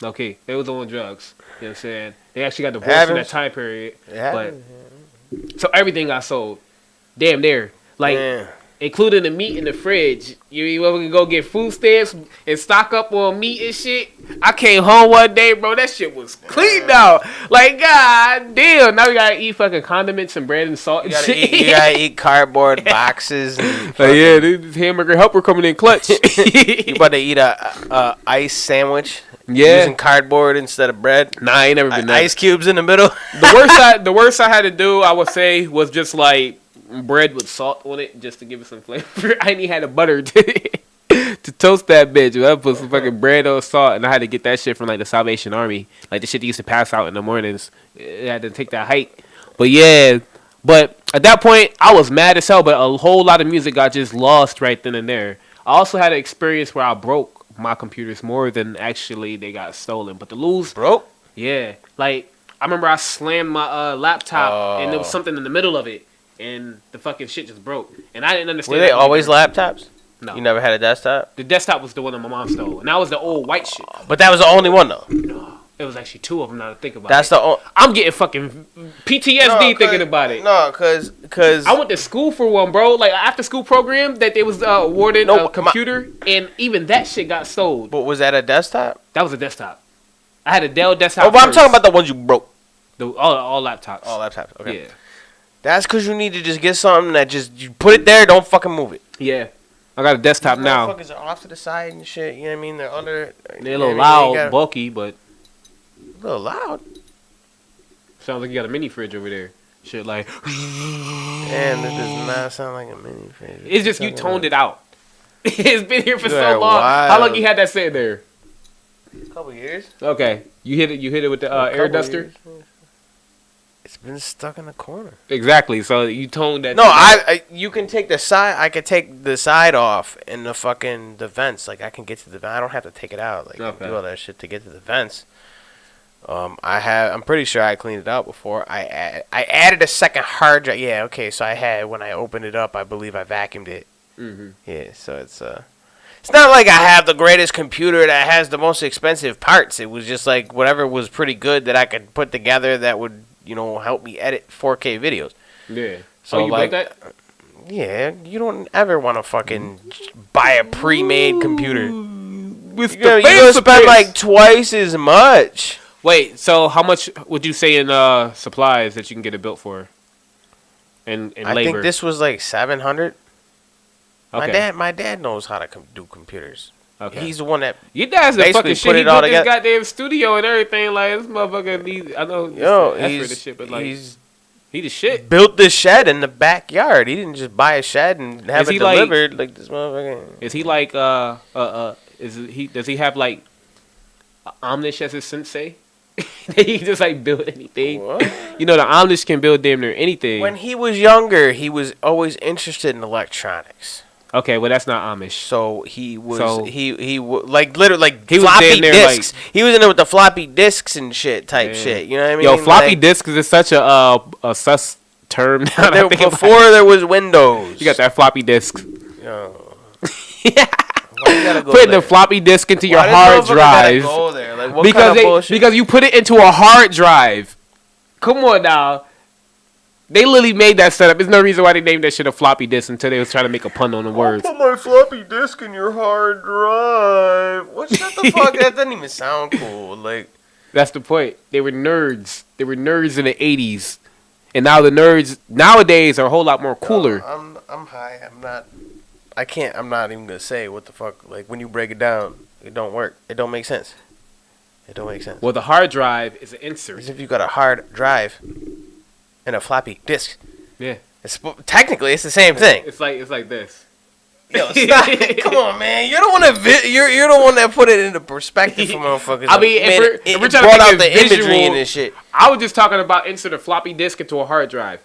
Okay, they was on drugs. You know what I'm saying? They actually got divorced in that time period. But so everything got sold. Damn near. Like, including the meat in the fridge. You ever go get food stamps and stock up on meat and shit? I came home one day, bro. That shit was clean out. Like, god damn. Now we gotta eat fucking condiments and bread and salt and shit. You gotta eat cardboard boxes. And yeah, this hamburger helper coming in clutch. You about to eat a ice sandwich? Yeah. Using cardboard instead of bread? Nah, I ain't never been that. Ice cubes in the middle? The worst I had to do, I would say, was just like bread with salt on it just to give it some flavor. I ain't had a butter to toast that bitch. I put some fucking bread on salt, and I had to get that shit from like the Salvation Army. Like the shit they used to pass out in the mornings. I had to take that hike. But yeah, but at that point, I was mad as hell, but a whole lot of music got just lost right then and there. I also had an experience where I broke my computers more than actually they got stolen. But the lose Broke? Yeah. Like, I remember I slammed my laptop, and there was something in the middle of it. And the fucking shit just broke. And I didn't understand. Were they always laptops? No. You never had a desktop? The desktop was the one that my mom stole. And that was the old white shit. But that was the only one, though. No. It was actually two of them now to think about That's it. the only... I'm getting fucking PTSD thinking about it. No, because... I went to school for one, bro. Like, after school program that they was awarded a computer. And even that shit got sold. But was that a desktop? That was a desktop. I had a Dell desktop. Oh, but I'm talking about the ones you broke. All laptops. All laptops, okay. Yeah. That's because you need to just get something that just... You put it there, don't fucking move it. Yeah. I got a desktop now. Motherfuckers are off to the side and shit. You know what I mean? They're under... They're a little loud, bulky, but... A little loud? Sounds like you got a mini fridge over there. Shit like... And it does not sound like a mini fridge. It's just you toned it out. It's been here for so long. Wild. How long you had that sitting there? A couple years. Okay. You hit it with the air duster? Years. It's been stuck in the corner. Exactly. So you toned that. No, I you can take the side. I could take the side off in the vents. Like I can get to the vent. I don't have to take it out. Like Okay. do all that shit to get to the vents. I'm pretty sure I cleaned it out before. I added a second hard drive. Yeah. Okay. So I had when I opened it up, I believe I vacuumed it. Mm-hmm. Yeah. So it's not like I have the greatest computer that has the most expensive parts. It was just like whatever was pretty good that I could put together that would, help me edit 4K videos. Yeah. So you like built that? Yeah, you don't ever want to fucking buy a pre-made computer. With You're gonna spend like twice as much. Wait, so how much would you say in supplies that you can get it built for? And labor? I think this was like $700. Okay. My dad knows how to do computers. Okay. He's the one that Your dad's a basically fucking shit. put He it all built this together. goddamn studio and everything. Like this motherfucker needs. I know. Yo, effort he's and shit, but like he's he the shit. built this shed in the backyard. He didn't just buy a shed and have Is it he like- delivered like this motherfucker. Is he like does he have like Amish as his sensei? He just like build anything. What? You know the Amish can build damn near anything. When he was younger, he was always interested in electronics. Okay, well that's not Amish. So he was So- like literally like He was floppy damn near, like- disks. He was in there with the floppy disks and shit type shit. You know what I mean? Yo, floppy Like, disks is such a sus term. Now that I there- think about before it. there was Windows. You got that floppy disk. Yo. Why you gotta go Putting there? the floppy disk into your Why does hard motherfucker gotta drive. go there? Like, what Because kind of bullshit? because you put it into a hard drive. Come on now. They literally made that setup. There's no reason why they named that shit a floppy disk until they was trying to make a pun on the words. Put my floppy disk in your hard drive. What? Shut the fuck? That doesn't even sound cool. Like, That's the point. They were nerds. They were nerds in the 80s. And now the nerds nowadays are a whole lot more cooler. I'm high. I'm not. I can't. I'm not even gonna say what the fuck. Like when you break it down, it don't work. It don't make sense. It don't make sense. Well, the hard drive is an insert. As if you got a hard drive and a floppy disk. Yeah. Technically, it's the same thing. It's like this. Yo, stop. Come on, man. You're the one that you're the one that put it into perspective for motherfuckers. I mean, if we're trying to brought make out it the visual, imagery and this shit. I was just talking about insert a floppy disk into a hard drive.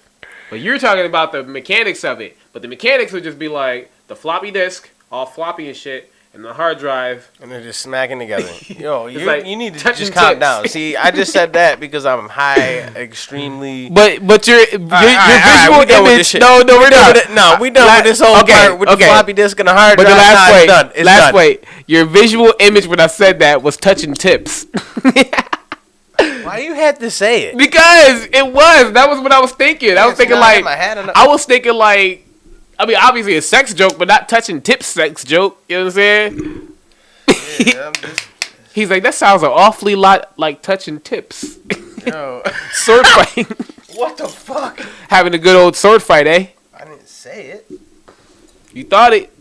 But you're talking about the mechanics of it. But the mechanics would just be like the floppy disk, all floppy and shit, and the hard drive. And they're just smacking together. Yo, like you need to touching just calm tips. down. See, I just said that because I'm high, extremely. But your visual we done with this image. shit. No, we're done not. with it. No, we done with this whole part with the floppy disk and the hard But drive. the last Nah, wait, it's done. It's last done. wait. Your visual image when I said that was touching tips. Why you had to say it? Because it was. That was what I was thinking. I was thinking like. I was thinking like. I mean, obviously a sex joke, but not touching tips sex joke. You know what I'm saying? Yeah, I'm just, He's like, that sounds an awfully lot like touching tips. yo, Sword fight. what the fuck? Having a good old sword fight, eh? I didn't say it. You thought it.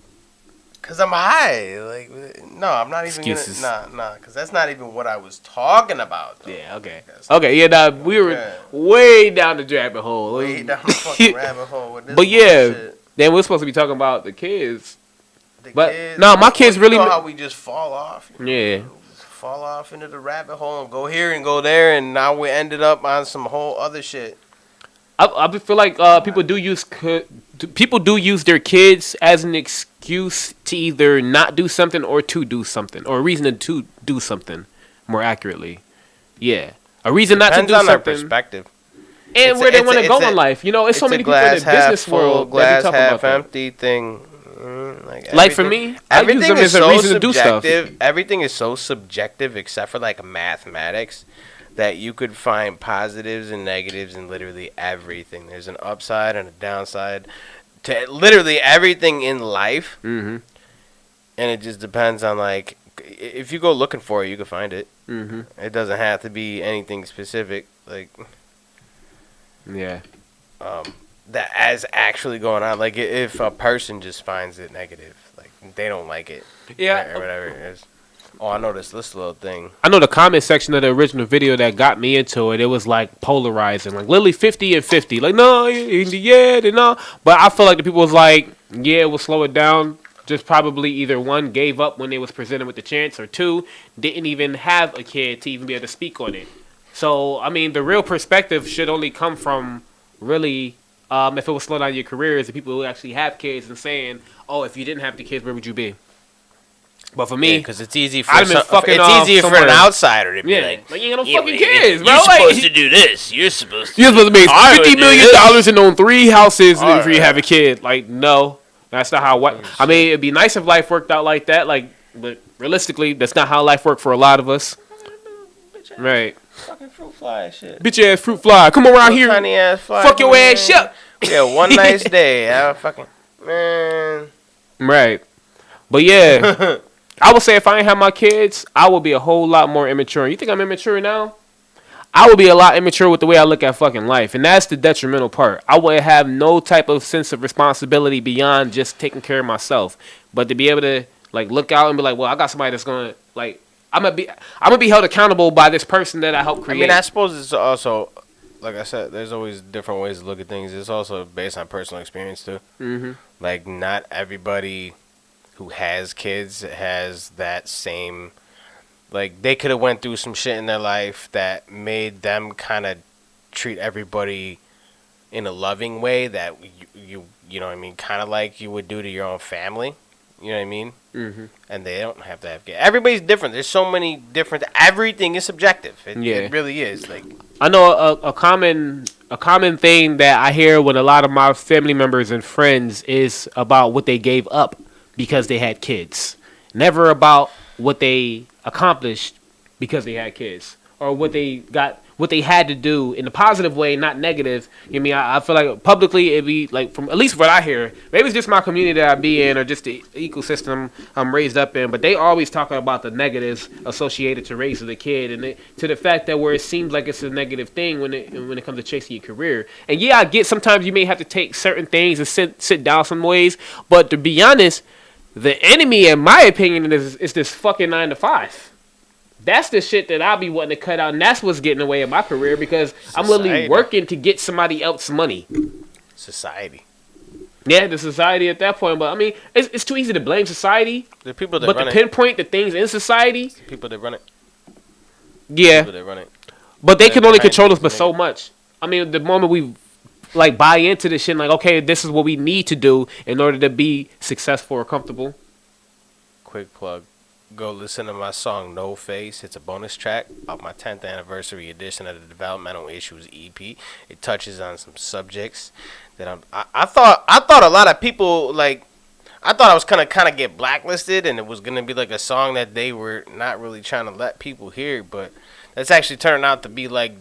Cause I'm high. Like, no, I'm not even Excuses. gonna. Cause that's not even what I was talking about. Though. Yeah, okay. That's Okay, yeah, nah, we were Yeah. way down the rabbit hole. way down the fucking rabbit hole with this. But yeah, bullshit. then we're supposed to be talking about the kids. The but- kids, no, my kids you really know ma- how we just fall off. Yeah. Just fall off into the rabbit hole and go here and go there, and now we ended up on some whole other shit. I feel like people do use their kids as an excuse to either not do something or to do something, or a reason to do something. More accurately, yeah, a reason not to Depends do on their something, perspective. and where they want to go in life. You know, it's so many people in the business world that glass be talking half about that. empty thing. Like for me, I use them as a reason to do stuff. Everything is so subjective, except for like mathematics, that you could find positives and negatives in literally everything. There's an upside and a downside to literally everything in life, Mm-hmm. and it just depends on like if you go looking for it, you can find it. Mm-hmm. It doesn't have to be anything specific, like Yeah. that as actually going on. Like if a person just finds it negative, like they don't like it, Yeah. or whatever it is. Oh, I know this little thing. I know the comment section of the original video that got me into it. It was like polarizing, like literally 50 and 50. Like no, yeah, no. But I feel like the people was like, yeah, we'll slow it down. Just probably either one gave up when they was presented with the chance, or two didn't even have a kid to even be able to speak on it. So I mean, the real perspective should only come from really. If it was slow down your career, is the people who actually have kids and saying, "Oh, if you didn't have the kids, where would you be?" But for me, because it's easy for I've been fucking it's off easier for somewhere. an outsider to be like, you ain't got no yeah, fucking well, kids, bro. You're Like, supposed to do this. You're supposed to. you're supposed to make I would $50 do million this. and own 3 houses All before you right. have a kid. Like, no, that's not how. I mean, it'd be nice if life worked out like that. Like, but realistically, that's not how life worked for a lot of us. Right. Fucking fruit fly shit. Bitch ass fruit fly, come around here. Tiny ass fly. Fuck your man. ass shut. Yeah, one nice day. I fucking man. Right. But yeah, I would say if I ain't have my kids, I would be a whole lot more immature. You think I'm immature now? I would be a lot immature with the way I look at fucking life. And that's the detrimental part. I would have no type of sense of responsibility beyond just taking care of myself. But to be able to, like look out and be like, well, I got somebody that's gonna like I'm gonna be held accountable by this person that I helped create. I mean, I suppose it's also, like I said, there's always different ways to look at things. It's also based on personal experience too. Mm-hmm. Like, not everybody who has kids has that same. Like, they could have went through some shit in their life that made them kind of treat everybody in a loving way that you know what I mean, kind of like you would do to your own family. You know what I mean? Mm-hmm. And they don't have to have kids. Everybody's different. There's so many different. Everything is subjective. It really is. Like, I know a common thing that I hear with a lot of my family members and friends is about what they gave up because they had kids. Never about what they accomplished because they had kids, or what they had to do in a positive way, not negative. You know what I mean? I feel like publicly it'd be like, from at least what I hear, maybe it's just my community that I be in or just the ecosystem I'm raised up in, but they always talking about the negatives associated to raising a kid, and to the fact that where it seems like it's a negative thing when it comes to chasing your career. And yeah, I get sometimes you may have to take certain things and sit down some ways, but to be honest, the enemy, in my opinion, is this fucking 9 to 5. That's the shit that I'll be wanting to cut out, and that's what's getting away in my career because I'm literally working to get somebody else's money. Society. Yeah, the society at that point, but I mean, it's too easy to blame society. The people that but run to pinpoint the things in society. The people that run it. Yeah. The people that run it. But they can only control us, but so much. I mean, the moment we like buy into this shit, like, okay, this is what we need to do in order to be successful or comfortable. Quick plug. Go listen to my song No Face. It's a bonus track of my 10th anniversary edition of the Developmental Issues EP. It touches on some subjects that I thought a lot of people, like, I thought I was gonna kind of get blacklisted and it was gonna be like a song that they were not really trying to let people hear, but that's actually turned out to be like,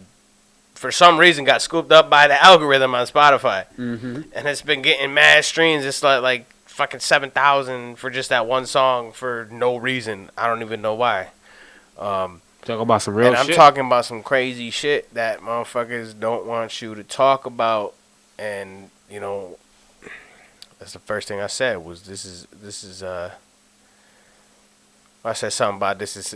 for some reason, got scooped up by the algorithm on Spotify. Mm-hmm. And it's been getting mad streams. It's like fucking 7,000 for just that one song for no reason. I don't even know why. Talking about some real shit. And I'm talking about some crazy shit that motherfuckers don't want you to talk about. And, you know, that's the first thing I said was this is I said something about this is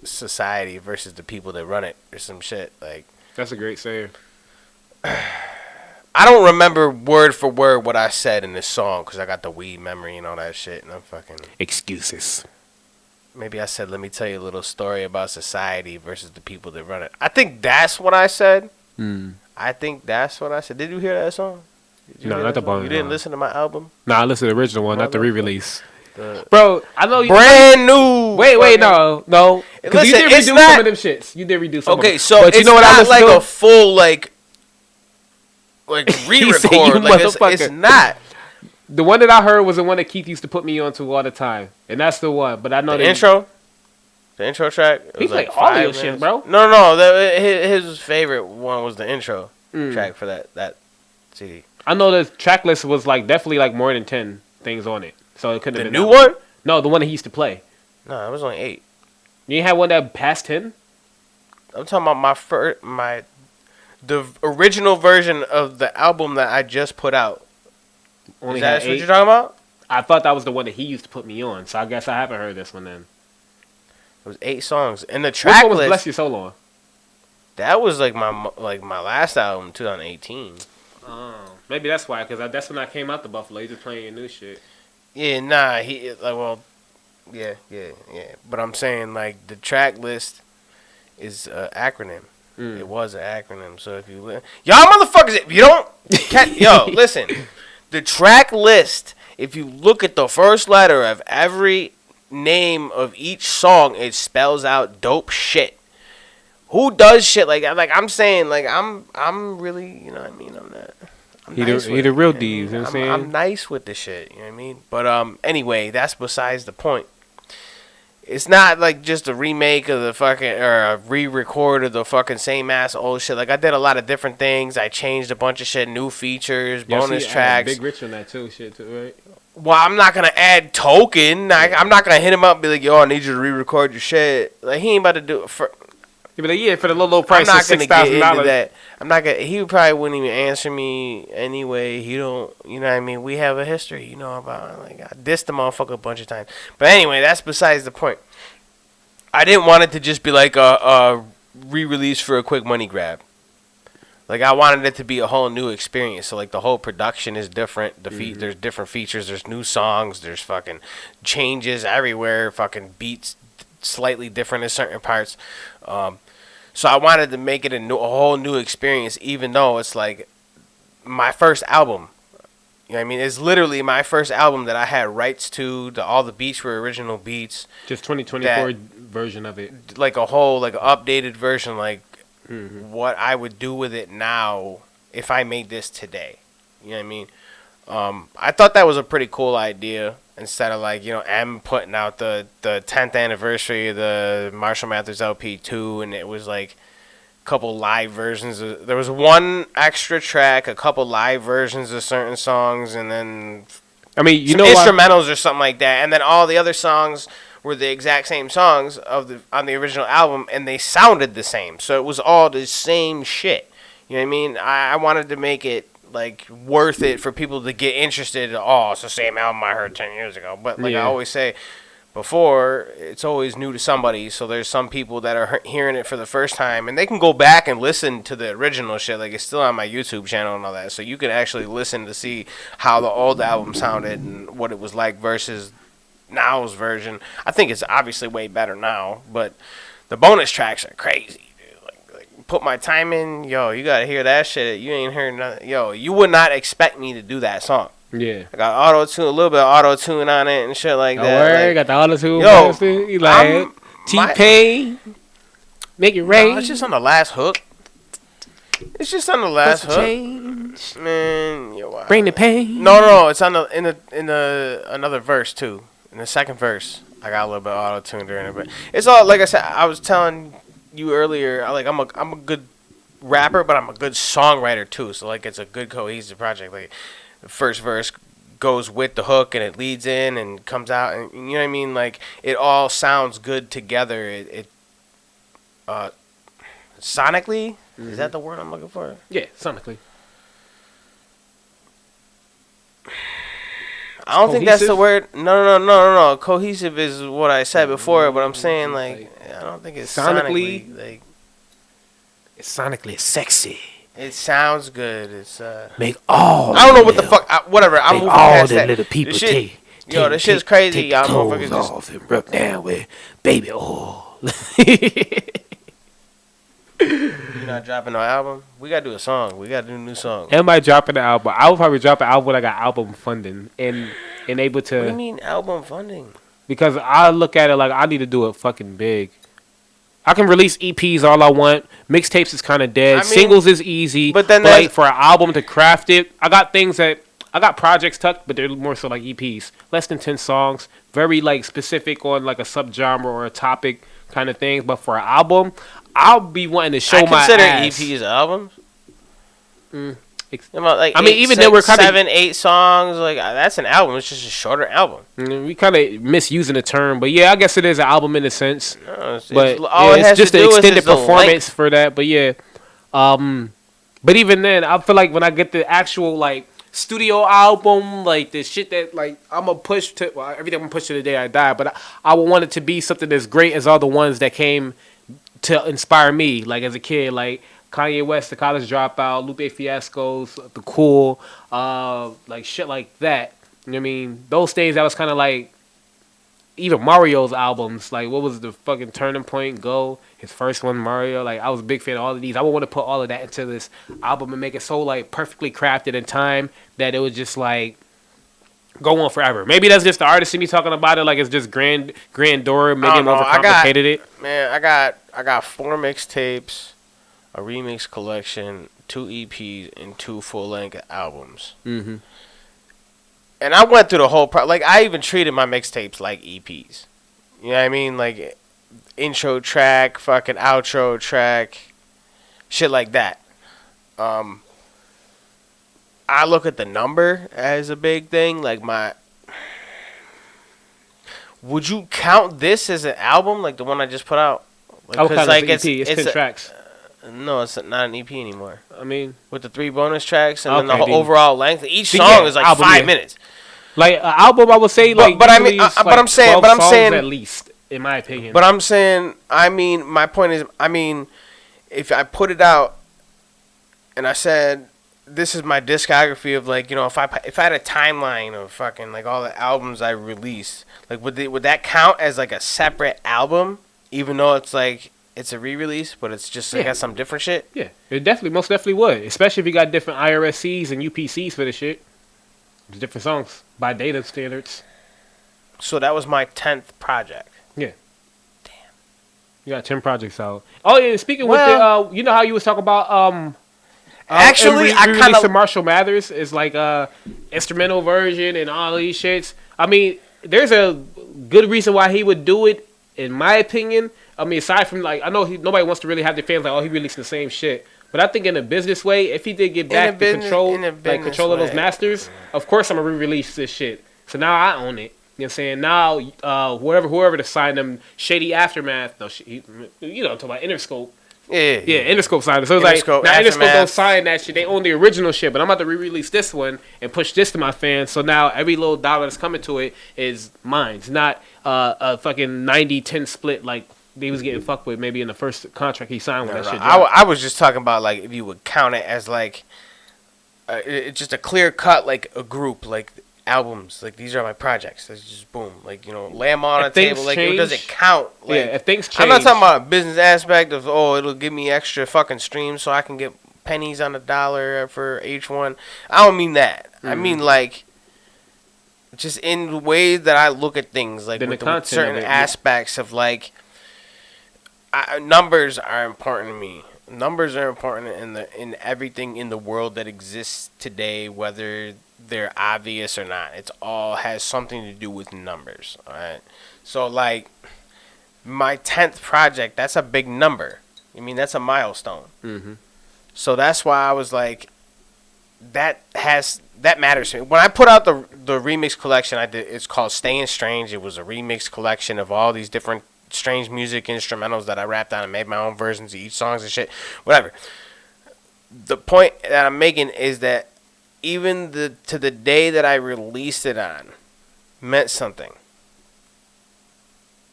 society versus the people that run it or some shit. Like, that's a great saying. I don't remember word for word what I said in this song because I got the weed memory and all that shit, and I'm fucking... Excuses. Maybe I said, let me tell you a little story about society versus the people that run it. I think that's what I said. I think that's what I said. Did you hear that song? No, not the bonus. You didn't listen to my album? No, I listened to the original one, not the re-release. Bro, I know you... Brand new! Wait, no. Because you did redo some of them shits. You did redo some of them. Okay, so but it's not like a full, like re-record. Like, it's not. The one that I heard was the one that Keith used to put me on to all the time, and that's the one. But I know the intro track. He played all your shit, bro. No. His favorite one was the intro track for that CD. I know the track list was like definitely like more than 10 things on it, so it couldn't have been the new one. No, the one that he used to play. No, it was only 8. You ain't had one that passed 10. I'm talking about the original version of the album that I just put out. Only Is that what you're talking about? I thought that was the one that he used to put me on, so I guess I haven't heard this one then. It was 8 songs, and the track Which one was list. Bless Your Soul on? That was like my last album, 2018. Oh, maybe that's why, because that's when I came out to Buffalo. He just playing your new shit. Yeah, nah, yeah. But I'm saying, like, the track list is an acronym. It was an acronym. So if you y'all motherfuckers, if you don't, listen. The track list, if you look at the first letter of every name of each song, it spells out dope shit. Who does shit like that? Like, I'm saying, like, I'm really, you know what I mean? I'm not. He the real D's, you know what I'm saying? I'm nice with the shit, you know what I mean? But anyway, that's besides the point. It's not like just a remake of the fucking, or a re-record of the fucking same ass old shit. Like, I did a lot of different things. I changed a bunch of shit, new features, bonus tracks. Big Rich on that too, shit too, right? Well, I'm not gonna add Token. I'm not gonna hit him up and be like, yo, I need you to re-record your shit. Like, he ain't about to do it for. He'd be like, yeah, for the low I'm price of not gonna get into $6,000. that. I'm not gonna. He probably wouldn't even answer me anyway. He don't. You know what I mean? We have a history. You know about like I dissed the motherfucker a bunch of times. But anyway, that's besides the point. I didn't want it to just be like a re-release for a quick money grab. Like I wanted it to be a whole new experience. So like the whole production is different. There's different features. There's new songs. There's fucking changes everywhere. Fucking beats slightly different in certain parts. So I wanted to make it a whole new experience, even though it's like my first album. You know what I mean? It's literally my first album that I had rights to. All the beats were original beats. Just 2024 version of it. Like a whole, like updated version, like what I would do with it now if I made this today. You know what I mean? I thought that was a pretty cool idea. Instead of like, you know, M putting out the 10th anniversary of the Marshall Mathers LP 2, and it was like a couple live versions. There was one extra track, a couple live versions of certain songs, and then I mean, you some know, instrumentals or something like that. And then all the other songs were the exact same songs on the original album, and they sounded the same. So it was all the same shit. You know what I mean? I wanted to make it like worth it for people to get interested. Oh, it's the same album I heard 10 years ago. But like I always say before, it's always new to somebody. So there's some people that are hearing it for the first time, and they can go back and listen to the original shit. Like it's still on my YouTube channel and all that. So you can actually listen to see how the old album sounded and what it was like versus now's version. I think it's obviously way better now, but the bonus tracks are crazy. Put my time in, yo, you gotta hear that shit. You ain't heard nothing. Yo, you would not expect me to do that song. Yeah. I got auto-tune, a little bit of auto-tune on it and shit like that. Word, like, got the auto-tune. Yo, you like T-Pain, make it rain. No, it's just on the last hook. It's just on the last hook. Change. Man, yo, Bring the pain. No, it's on in the another verse too. In the second verse, I got a little bit of auto-tune during it, but it's all like I said. I was telling you earlier, like I'm a good rapper, but I'm a good songwriter too. So like it's a good cohesive project. Like the first verse goes with the hook and it leads in and comes out, and you know what I mean. Like it all sounds good together. It sonically, is that the word I'm looking for? Yeah, sonically. I don't think that's the word. No. Cohesive is what I said before, but I'm saying like I don't think it's sonically like. It's sonically sexy. It sounds good. It's make all. I don't know what the fuck. Whatever. I'm moving past that. Little people take. Yo, this shit's crazy. Y'all motherfuckers just off and rub down with baby oil. You're not dropping no album? We gotta do a song. We gotta do a new song. Am I dropping the album? I would probably drop an album when I got album funding and able to. What do you mean album funding? Because I look at it like I need to do it fucking big. I can release EPs all I want. Mixtapes is kind of dead. I mean, singles is easy. But then like for an album to craft it, I got projects tucked, but they're more so like EPs. Less than 10 songs. Very like specific on like a subgenre or a topic kind of thing. But for an album, I'll be wanting to show my ass. I consider EPs albums. Like I mean, even though we're kind of 7-8 songs, like that's an album. It's just a shorter album. We kind of misusing the term, but yeah, I guess it is an album in a sense. No, it's just an extended performance for that. But yeah, but even then, I feel like when I get the actual like studio album, like the shit that like I'm gonna push to, well, everything I'm gonna push to the day I die. But I would want it to be something as great as all the ones that came to inspire me, like as a kid, like Kanye West, The College Dropout, Lupe Fiasco's, The Cool, like shit like that. You know what I mean? Those things that was kind of like, even Mario's albums, like what was the fucking Turning Point, Go, his first one, Mario, like I was a big fan of all of these. I would want to put all of that into this album and make it so like perfectly crafted in time that it was just like go on forever. Maybe that's just the artist in me talking about it, like it's just grandeur, maybe I'm overcomplicated it. Man, I got 4 mixtapes, a remix collection, 2 EPs, and 2 full-length albums. Mm-hmm. And I went through the whole like I even treated my mixtapes like EPs. You know what I mean? Like intro track, fucking outro track, shit like that. I look at the number as a big thing. Like would you count this as an album, like the one I just put out? Like, Oh, what kind like of EP? It's 10 tracks. No, it's not an EP anymore. I mean, with the 3 bonus tracks and then Okay, the then- overall length, each then, song yeah, is like album, 5 yeah. minutes. like an album, I would say like. but I usually mean, it's, but like I'm saying- 12 but I'm songs saying- at least, in my opinion. But I'm saying, I mean, my point is, I mean, if I put it out and I said, this is my discography of like, you know, if I had a timeline of fucking like all the albums I released, like would that count as like a separate album, even though it's like it's a re-release, but it's just like got some different shit? Yeah, it most definitely would, especially if you got different IRSCs and UPCs for the shit. It's different songs by data standards. So that was my 10th project. Yeah. Damn. You got 10 projects out. Oh yeah, speaking with the, you know how you was talking about actually, I kind of Marshall Mathers is like instrumental version and all these shits. I mean, there's a good reason why he would do it, in my opinion. I mean, aside from like, I know nobody wants to really have their fans like, oh, he released the same shit. But I think in a business way, if he did get back the control of those masters, of course I'm gonna re-release this shit. So now I own it. You know what I'm saying? Now, whoever to sign them, Shady Aftermath, no, you know, I'm talking about Interscope. Yeah, Interscope signed it. So it's like, now Interscope don't sign that shit. They own the original shit, but I'm about to re-release this one and push this to my fans. So now every little dollar that's coming to it is mine. It's not a fucking 90-10 split like they was getting fucked with maybe in the first contract he signed with that shit. I was just talking about like if you would count it as like it's just a clear cut, like a group, like albums, like these are my projects. It's just boom, like, you know, lay them on the table. Like, does it count? Like, yeah, if things change. I'm not talking about a business aspect of it'll give me extra fucking streams so I can get pennies on the dollar for each one. I don't mean that. I mean like just in the way that I look at things, like with certain aspects of like numbers are important to me. Numbers are important in everything in the world that exists today, whether they're obvious or not. It's all has something to do with numbers. All right. So like my 10th project, that's a big number. I mean, that's a milestone. Mm-hmm. So that's why I was like, that matters to me. When I put out the remix collection, it's called Staying Strange. It was a remix collection of all these different strange music instrumentals that I rapped on and made my own versions of each songs and shit. Whatever. The point that I'm making is that even to the day that I released it on meant something.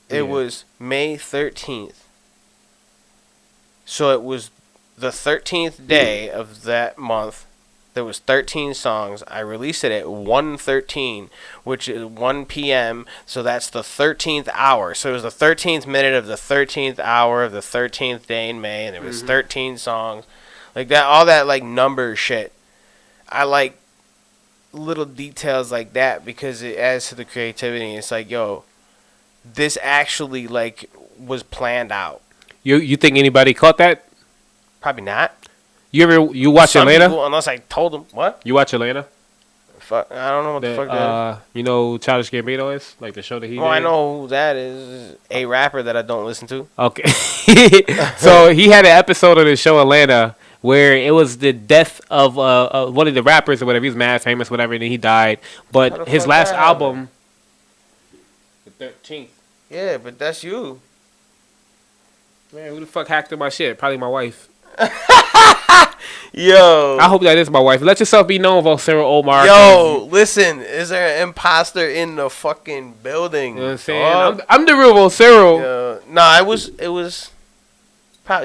It was May 13th. So it was the 13th day of that month. There was 13 songs. I released it at 1:13, which is 1 p.m. So that's the 13th hour. So it was the 13th minute of the 13th hour of the 13th day in May, and it was 13 songs. Like that, all that like number shit. I like little details like that because it adds to the creativity. It's like, yo, this actually like was planned out. You think anybody caught that? Probably not. You watch Some Atlanta? people, unless I told them. What? You watch Atlanta? Fuck, I don't know what the fuck that is. You know who Childish Gambino is? Like the show that he did? I know who that is. A rapper that I don't listen to. Okay. So he had an episode of the show Atlanta where it was the death of one of the rappers or whatever. He was mad famous, whatever, and then he died. But his last album, the 13th. Yeah, but that's you. Man, who the fuck hacked in my shit? Probably my wife. Yo. I hope that is my wife. Let yourself be known, Vocero Omar. Yo, listen. Is there an imposter in the fucking building? You know what I'm saying? I'm the real Vocero. Yo. Nah, it was.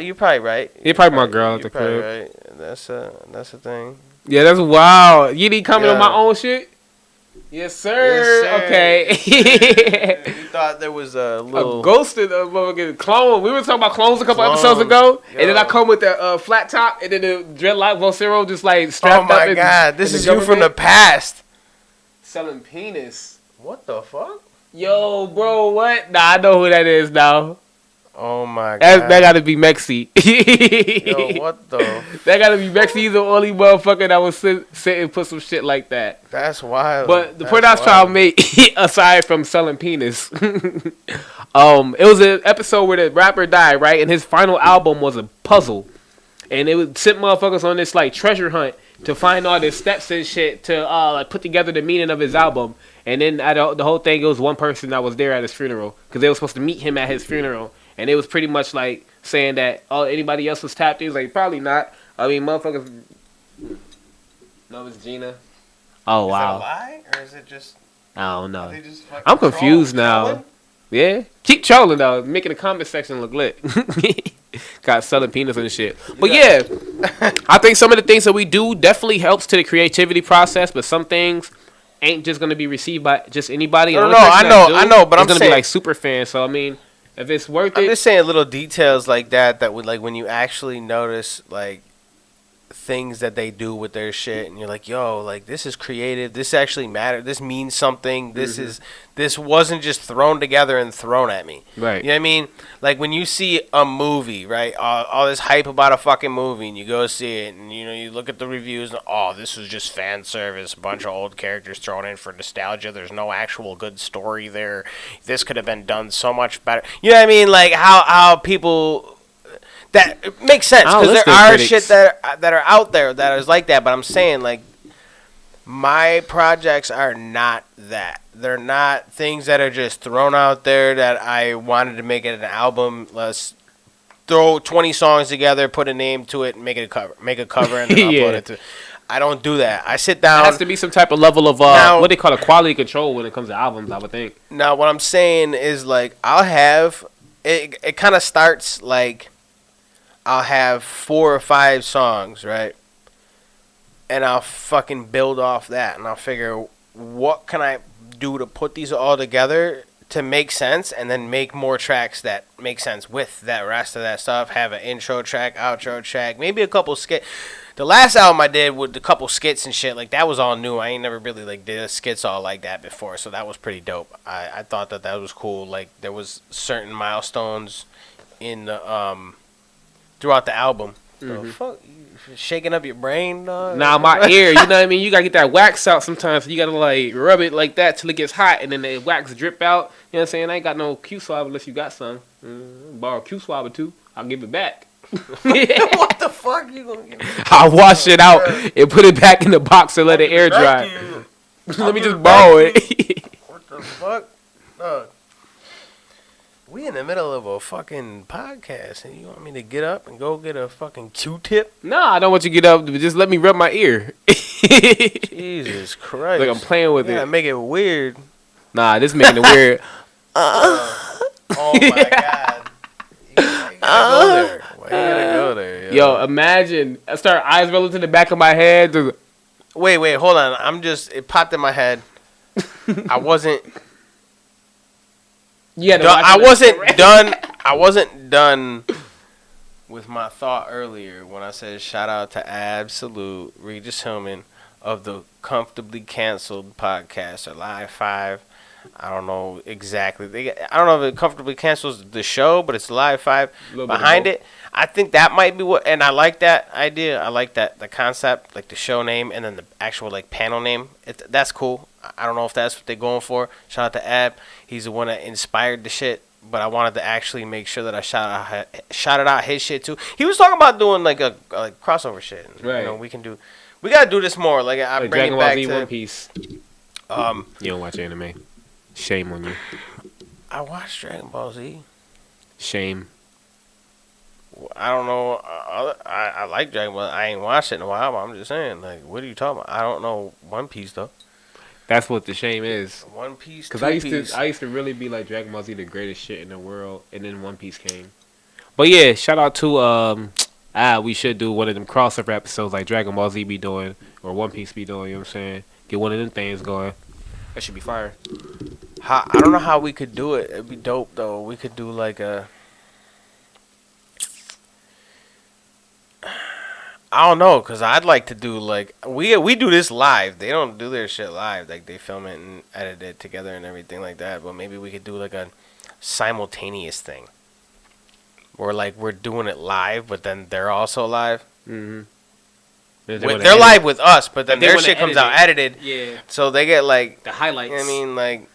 You're probably right. You're probably my girl at the crib. Right. That's the thing. Yeah, that's wild. You need coming on my own shit? Yes, sir. Yes, sir. Okay. You thought there was a little... A ghosted motherfucking clone. We were talking about clones a couple episodes ago. Yo. And then I come with the flat top and then the dreadlock Vocero just like strapped up. Oh my God. This is you from the past. Selling penis. What the fuck? Yo, bro, what? Nah, I know who that is now. Oh my God. That gotta be Mexi. Yo, what the? That gotta be Mexi. He's the only motherfucker that was sit and put some shit like that. That's wild. But the point I was trying to make, aside from selling penis, it was an episode where the rapper died, right? And his final album was a puzzle. And it would sent motherfuckers on this like treasure hunt to find all the steps and shit to like put together the meaning of his album. And then the whole thing, it was one person that was there at his funeral because they were supposed to meet him at his funeral. and it was pretty much like saying that anybody else was tapped in. Like probably not. I mean, motherfuckers. No, it's Gina. Oh wow. Is it a lie or is it just? I don't know. They just I'm confused now. trolling? Yeah, keep trolling though, making the comment section look lit. Got selling penis and shit. But yeah, I think some of the things that we do definitely helps to the creativity process. But some things ain't just gonna be received by just anybody. No, I know, but I'm gonna saying, be like super fans. So I mean, if it's worth I'm it, just saying little details like that would like when you actually notice like things that they do with their shit and you're like, yo, like this is creative, this actually mattered, this means something, this wasn't just thrown together and thrown at me, right? You know what I mean? Like when you see a movie, right, all this hype about a fucking movie and you go see it and you know you look at the reviews and this was just fan service, a bunch of old characters thrown in for nostalgia, there's no actual good story there, this could have been done so much better, you know what I mean? Like how people that it makes sense because there are critics. shit that are out there that is like that. But I'm saying like my projects are not that. They're not things that are just thrown out there that I wanted to make it an album. Let's throw 20 songs together, put a name to it, and make a cover, and then upload it to. I don't do that. I sit down. It has to be some type of level of what they call a quality control when it comes to albums, I would think. Now, what I'm saying is like I'll have it. It kind of starts like. I'll have 4 or 5 songs, right? And I'll fucking build off that. And I'll figure, what can I do to put these all together to make sense? And then make more tracks that make sense with that rest of that stuff. Have an intro track, outro track, maybe a couple skits. The last album I did with a couple skits and shit, like that was all new. I ain't never really like did skits all like that before. So that was pretty dope. I thought that was cool. Like there was certain milestones in the throughout the album. The fuck, you shaking up your brain, dog? Nah, my ear. You know what I mean? You gotta get that wax out sometimes. You gotta like rub it like that till it gets hot, and then the wax drip out. You know what I'm saying? I ain't got no Q swab unless you got some. Borrow Q swab or 2. I'll give it back. What the fuck you gonna give me? I'll wash it out and put it back in the box and let it air dry. Let me just borrow it. What the fuck? Dog. We in the middle of a fucking podcast, and you want me to get up and go get a fucking Q-tip? Nah, I don't want you to get up. Just let me rub my ear. Jesus Christ! Like I'm playing with it. Make it weird. Nah, this making it weird. Oh my god! You gotta go there. Why you gotta go there? Yo, imagine I start eyes rolling to the back of my head. Wait, hold on. It popped in my head. I wasn't. Yeah, I wasn't done with my thought earlier when I said shout out to Absolute Regis Hillman of the Comfortably Canceled podcast or Live 5. I don't know exactly. I don't know if it Comfortably Cancels the show, but it's Live 5 behind it. I think that might be what, and I like that idea. I like that the concept, like the show name, and then the actual like panel name. That's cool. I don't know if that's what they're going for. Shout out to Ab. He's the one that inspired the shit. But I wanted to actually make sure that I shouted out his shit too. He was talking about doing like a crossover shit. Right. You know, we gotta do this more. Like I bring Dragon it back Ball Z, to One Piece. You don't watch anime. Shame on you. I watched Dragon Ball Z. Shame. I don't know. I like Dragon Ball. I ain't watched it in a while. But I'm just saying, like, what are you talking about? I don't know One Piece though. That's what the shame is. One Piece. Because I used to really be like Dragon Ball Z the greatest shit in the world, and then One Piece came. But yeah, shout out to we should do one of them crossover episodes like Dragon Ball Z be doing or One Piece be doing. You know what I'm saying? Get one of them things going. That should be fire. I don't know how we could do it. It'd be dope though. We could do like a. I don't know, cause I'd like to do like we do this live. They don't do their shit live. Like they film it and edit it together and everything like that. But maybe we could do like a simultaneous thing, where like we're doing it live, but then they're also live. Mm-hmm. They're live with us, but then their shit comes out edited. Yeah. So they get like the highlights. You know what I mean, like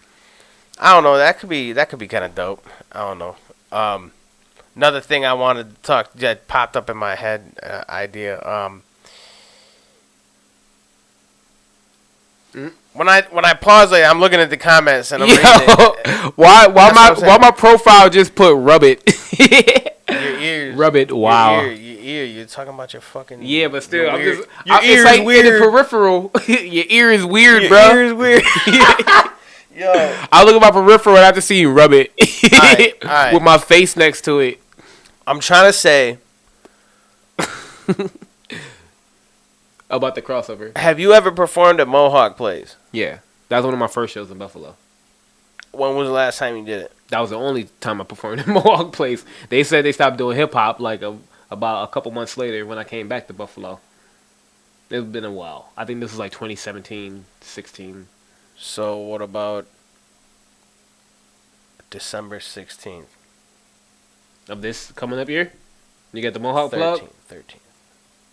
I don't know. That could be kind of dope. I don't know. Another thing I wanted to talk that popped up in my head idea. When I pause, like, I'm looking at the comments and I'm reading it. Why my profile just put rub it? Your ears. Rub it. Wow. Your ear. You're talking about your fucking. Yeah, but still, your I'm ear. just. Your ear it's is like weird. in the peripheral. Your ear is weird, Your bro. ear is weird. Yo. I look at my peripheral and I just see you rub it. All right. With my face next to it. I'm trying to say. About the crossover. Have you ever performed at Mohawk Place? Yeah, that was one of my first shows in Buffalo. When was the last time you did it? That was the only time I performed at Mohawk Place. They said they stopped doing hip hop like about a couple months later when I came back to Buffalo. It's been a while. I think this was like 2017, 16. So what about December 16th? Of this coming up year? You got the Mohawk Club? 13th.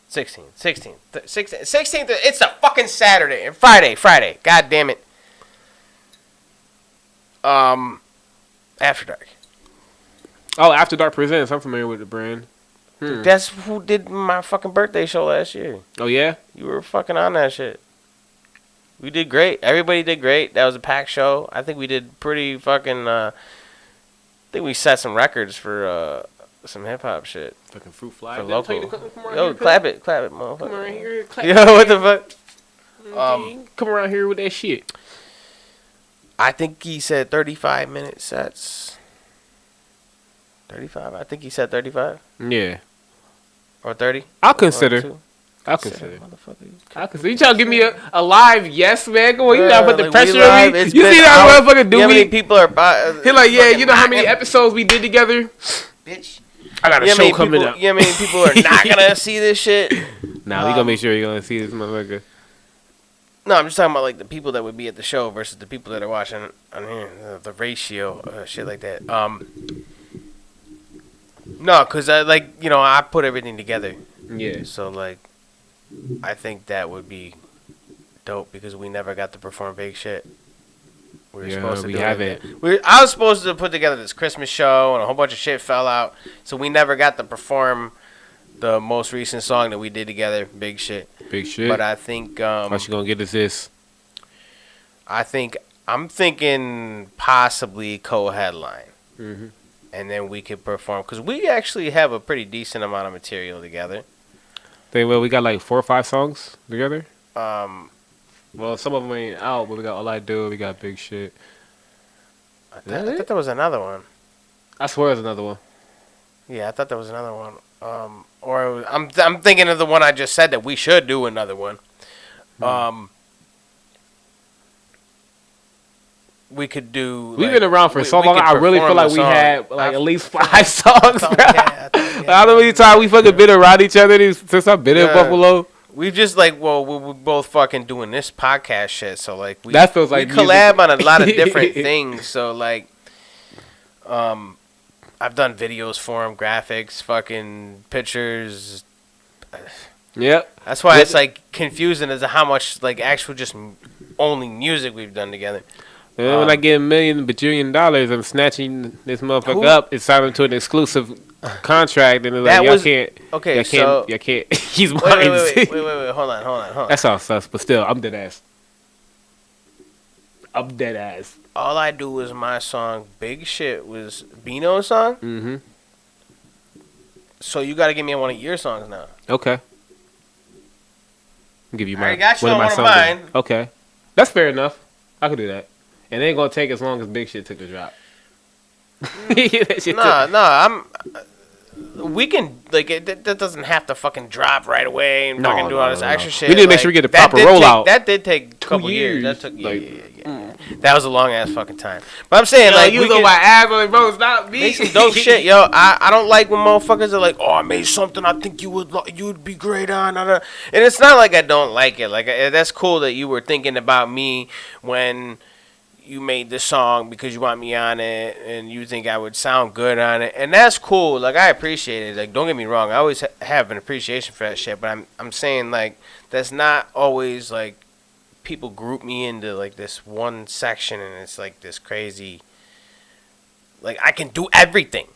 16th. It's a fucking Saturday and Friday. God damn it. After Dark. Oh, After Dark Presents. I'm familiar with the brand. That's who did my fucking birthday show last year. Oh, yeah? You were fucking on that shit. We did great. Everybody did great. That was a packed show. I think we did pretty fucking, I think we set some records for, some hip hop shit. Fucking Fruit Fly. For local. Yo, clap it, motherfucker. Come around here. Clap. Yo, what the fuck? Come around here with that shit. I think he said 35-minute sets. 35? I think he said 35. Yeah. Or 30. I'll consider. I'll consider. You trying to give me a live yes, man? Come on, you gotta put the pressure on me. You see that motherfucker do me? How many people are... He like, yeah, you know how many episodes we did together? Bitch. I got a show coming up. You know how many people are not gonna see this shit? Nah, we gonna make sure you're gonna see this motherfucker. No, I'm just talking about like the people that would be at the show versus the people that are watching on here. The ratio, shit like that. No, cause I put everything together. Yeah. So like, I think that would be dope because we never got to perform big shit. We were supposed to do it. I was supposed to put together this Christmas show and a whole bunch of shit fell out, so we never got to perform the most recent song that we did together. Big shit. Big shit. But I think what you gonna get is this? I'm thinking possibly co-headline, Mm-hmm. and then we could perform because we actually have a pretty decent amount of material together. We got like 4 or 5 songs together. Well, some of them ain't out, but we got All I Do. We got Big Shit. I thought there was another one. I swear there's another one. Yeah, I thought there was another one. I'm thinking of the one I just said that we should do another one. We could do. We've been around for so long. I really feel like we had like at least 5 songs, bro. I don't know how many times we fucking been around each other since I've been in Buffalo. We've just we're both fucking doing this podcast shit. So like that feels like we collab on a lot of different things. So like, I've done videos for him, graphics, fucking pictures. Yep. That's why it's like confusing as to how much like actual just only music we've done together. And then when I get $1 million bajillion, I'm snatching this motherfucker up. It's signed to an exclusive contract, and it's like y'all can't. Okay, y'all can't. He's mine. Wait, hold on. That's all sus, but still, I'm dead ass. All I Do was my song. Big Shit was Bino's song. Mm-hmm. So you got to give me one of your songs now. Okay. I'll give you mine. I got you on one of mine. Okay, that's fair enough. I could do that. And it ain't gonna take as long as Big Shit took to drop. We can that doesn't have to fucking drop right away and fucking do all this extra shit. We need to make sure we get the proper rollout. That did take a couple years. That took yeah. That was a long ass fucking time. But I'm saying you was on my ass, like, bro, it's not me. Make some dope shit, yo. I don't like when motherfuckers are like, oh, I made something I think you would be great on. And it's not like I don't like it. Like that's cool that you were thinking about me when you made this song because you want me on it and you think I would sound good on it, and that's cool. Like I appreciate it. Like don't get me wrong, I always have an appreciation for that shit. But I'm saying like that's not always like people group me into like this one section and it's like this crazy. Like I can do everything.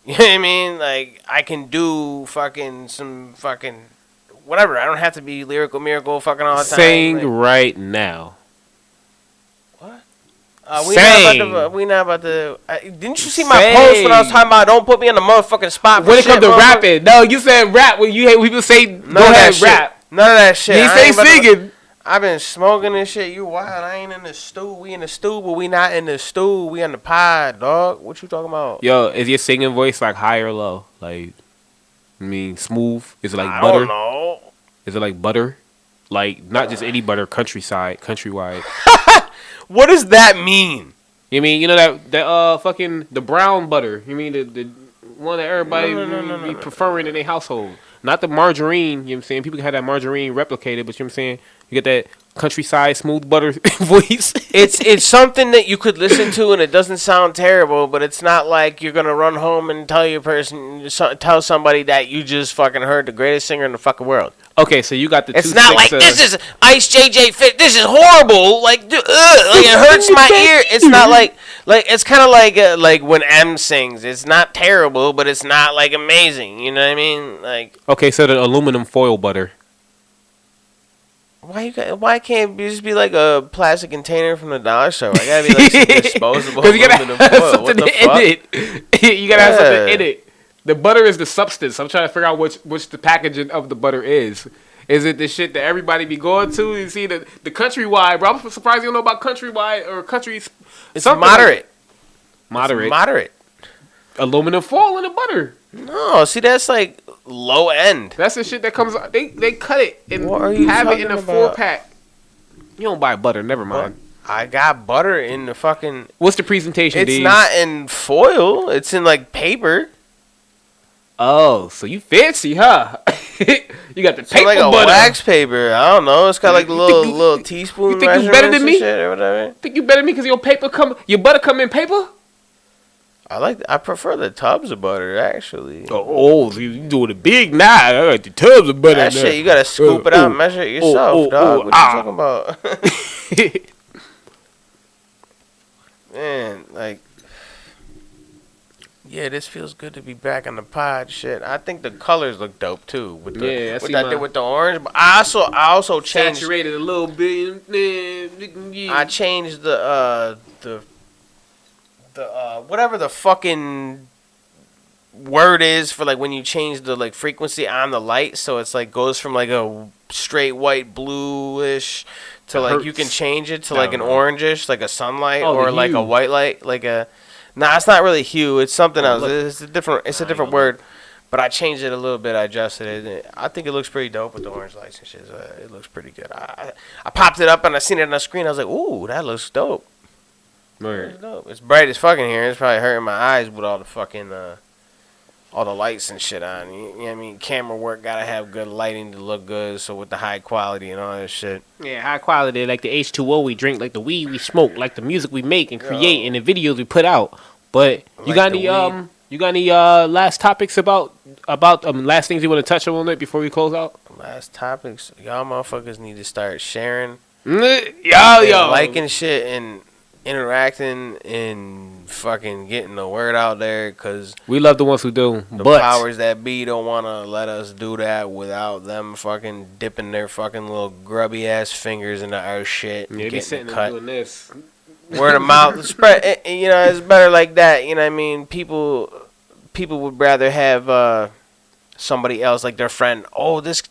You know what I mean? Like I can do fucking some fucking whatever. I don't have to be lyrical miracle fucking all the time. Sing like, right now. what? We not about to. Didn't you see my post when I was talking about don't put me in the motherfucking spot? When it comes to rapping, no, you said rap. When you hate people say go ahead rap. None of that shit. He say singing. I've been smoking this shit. You wild? I ain't in the stew. We in the stew, but we not in the stew. We in the pod, dog. What you talking about? Yo, is your singing voice like high or low? Like, I mean, smooth? Is it like I butter? don't know. Is it like butter? Like, not just any butter, countrywide. What does that mean? You mean, you know that fucking, the brown butter. You mean the one that everybody be preferring in their household. Not the margarine, you know what I'm saying? People can have that margarine replicated, but you know what I'm saying? You get that countryside smooth butter voice. It's something that you could listen to and it doesn't sound terrible, but it's not like you're gonna run home and tell somebody that you just fucking heard the greatest singer in the fucking world. Okay, so you got the. It's not like this is Ice JJ Fit. This is horrible. Like, dude, like it hurts my ear. It's not like it's kind of like when M sings. It's not terrible, but it's not like amazing. You know what I mean? Like. Okay, so the aluminum foil butter. Why can't it just be like a plastic container from the dollar store? I gotta be like some disposable aluminum foil. What the fuck? You gotta have something in it. The butter is the substance. I'm trying to figure out which the packaging of the butter is. Is it the shit that everybody be going to? You see the countrywide, bro. I'm surprised you don't know about countrywide or country. It's moderate. Moderate. Aluminum foil in the butter. No, see that's like low end. That's the shit that comes. They cut it and have it in a 4-pack. You don't buy butter. Never mind. I got butter in the fucking. What's the presentation? It's not in foil. It's in like paper. Oh, so you fancy, huh? You got the paper like a butter. Wax paper. I don't know. It's got like little teaspoon. You think you better than me? Shit or whatever. Think you better than me because your butter come in paper? I prefer the tubs of butter actually. Oh, so you doing it big now? I got the tubs of butter. That shit, you gotta scoop it out and measure it yourself, dog. What you talking about? Man, like. Yeah, this feels good to be back on the pod. Shit, I think the colors look dope too. With the orange. But I also changed. Saturated a little bit. I changed the whatever the fucking word is for like when you change the like frequency on the light, so it's like goes from like a straight white bluish to like you can change it to like an orangish, like a sunlight or like a white light, like a. Nah, it's not really hue. It's something else. It's a different word. But I changed it a little bit. I adjusted it. I think it looks pretty dope with the orange lights and shit. It looks pretty good. I popped it up and I seen it on the screen. I was like, ooh, that looks dope. Right. Dope. It's bright as fucking here. It's probably hurting my eyes with all the fucking all the lights and shit on. You know what I mean? Camera work gotta have good lighting to look good. So with the high quality and all that shit. Yeah, high quality, like the H2O we drink, like the weed we smoke, like the music we make and create, and the videos we put out. But you got any last topics about last things you want to touch on it before we close out? Last topics, y'all motherfuckers need to start sharing, yo, liking shit and interacting and fucking getting the word out there, because we love the ones who do. The powers that be don't want to let us do that without them fucking dipping their fucking little grubby ass fingers into our shit and be sitting cut. Doing this. Word of mouth spread. You know, it's better like that. You know what I mean? People would rather have somebody else, like their friend. Oh, this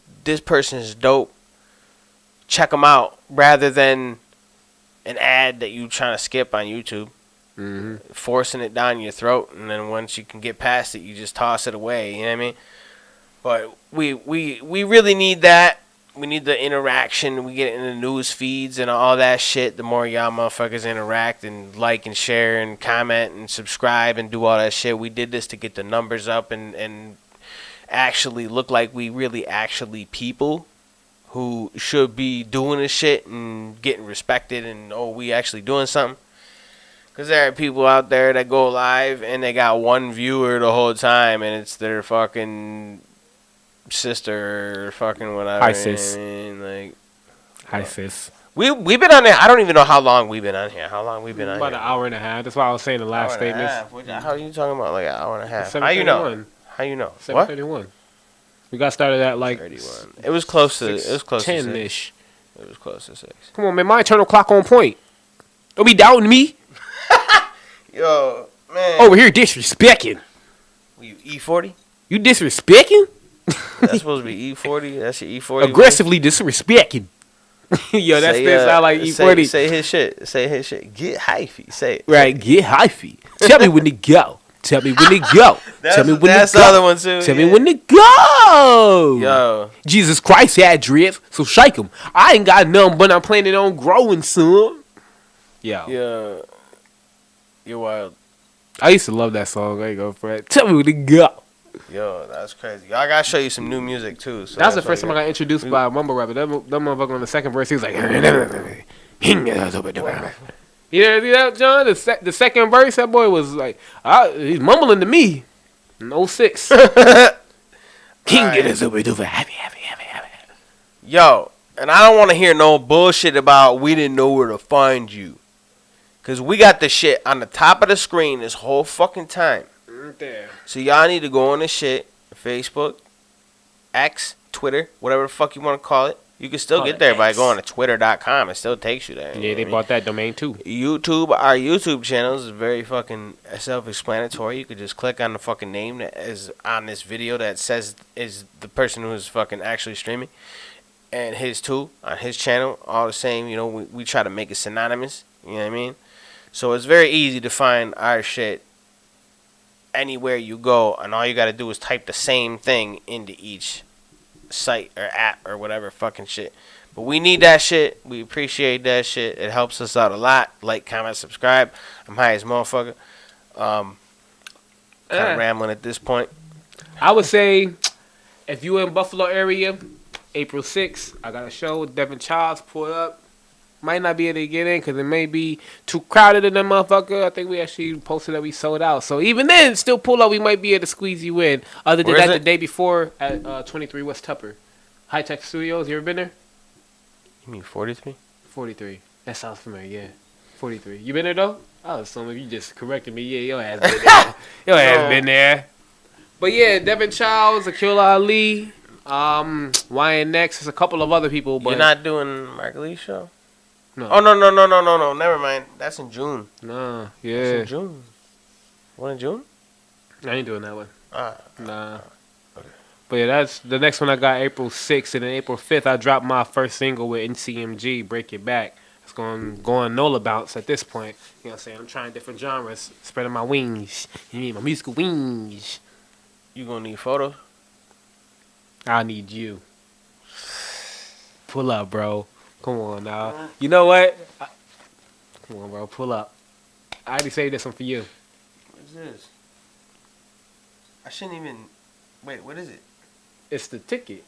person is dope. Check them out, rather than an ad that you trying to skip on YouTube, forcing it down your throat, and then once you can get past it, you just toss it away. You know what I mean? But we really need that. We need the interaction. We get in the news feeds and all that shit. The more y'all motherfuckers interact and like and share and comment and subscribe and do all that shit. We did this to get the numbers up and actually look like we really actually people who should be doing this shit and getting respected and, oh, we actually doing something. Because there are people out there that go live and they got one viewer the whole time and it's their fucking sister or fucking whatever. Hi, sis. Hi, sis. We've been on there. I don't even know how long we've been on here. How long we've been on about here? About an hour and a half. That's why I was saying the last statements. How are you talking about like an hour and a half? How you know? How you know? 7:31. We got started at like 31. It was close to. It was close to 10-ish. It was close to 6. Come on, man. My internal clock on point. Don't be doubting me. Yo, man. Over here disrespecting. You E40? You disrespecting? That's supposed to be E40. That's your E40. Aggressively disrespecting. Yo, that's sound like E40. Say his shit. Say his shit. Get hyphy. Say it. Right, get hyphy. Tell me when to go. Tell me when to go. Tell me when to go. That's the other one too. Tell me when to go. Yo. Jesus Christ had dreads, so shake him. I ain't got none, but I'm planning on growing some. Yo. Yeah. You're wild. I used to love that song. There you go, Fred. Tell me when to go. Yo, that's crazy. I gotta show you some new music too. So That's the first time I got introduced by a mumble rapper. That motherfucker on the second verse, he was like, you know that, John? The second verse, that boy was like, he's mumbling to me. In 06. King get us over happy. Yo, and I don't want to hear no bullshit about we didn't know where to find you. Because we got the shit on the top of the screen this whole fucking time. There. So y'all need to go on this shit. Facebook, X, Twitter, whatever the fuck you want to call it. You can still get there by going to twitter.com. It still takes you there. Yeah, they bought that domain too. YouTube, our YouTube channel is very fucking self-explanatory. You could just click on the fucking name that is on this video that says is the person who is fucking actually streaming. And his too, on his channel, all the same. You know, we try to make it synonymous. You know what I mean? So it's very easy to find our shit anywhere you go, and all you gotta do is type the same thing into each site or app or whatever fucking shit. But we need that shit. We appreciate that shit. It helps us out a lot. Like, comment, subscribe. I'm high as motherfucker. Kind of rambling at this point. I would say if you in Buffalo area, April 6th, I got a show with Devin Childs. Pull up. Might not be able to get in because it may be too crowded in that motherfucker. I think we actually posted that we sold out. So even then, still pull up. We might be able to squeeze you in. Other than that, the day before at 23 West Tupper. High Tech Studios. You ever been there? You mean 43? 43. That sounds familiar, yeah. 43. You been there, though? Oh, some of you just corrected me. Yeah, your ass been there. Your ass been there. But yeah, Devin Childs, Akil Ali, YNX. There's a couple of other people. But you're not doing Mark Lee's show? No. Oh, no. Never mind. That's in June. Nah, yeah. That's in June. What, in June? I ain't doing that one. Nah. Okay. But yeah, that's the next one I got April 6th. And then April 5th, I dropped my first single with NCMG, Break It Back. It's going NOLA bounce at this point. You know what I'm saying? I'm trying different genres, spreading my wings. You need my musical wings. You gonna need photos? I need you. Pull up, bro. Come on now. You know what? Come on, bro. Pull up. I already saved this one for you. What's this? I shouldn't even... Wait, what is it? It's the ticket.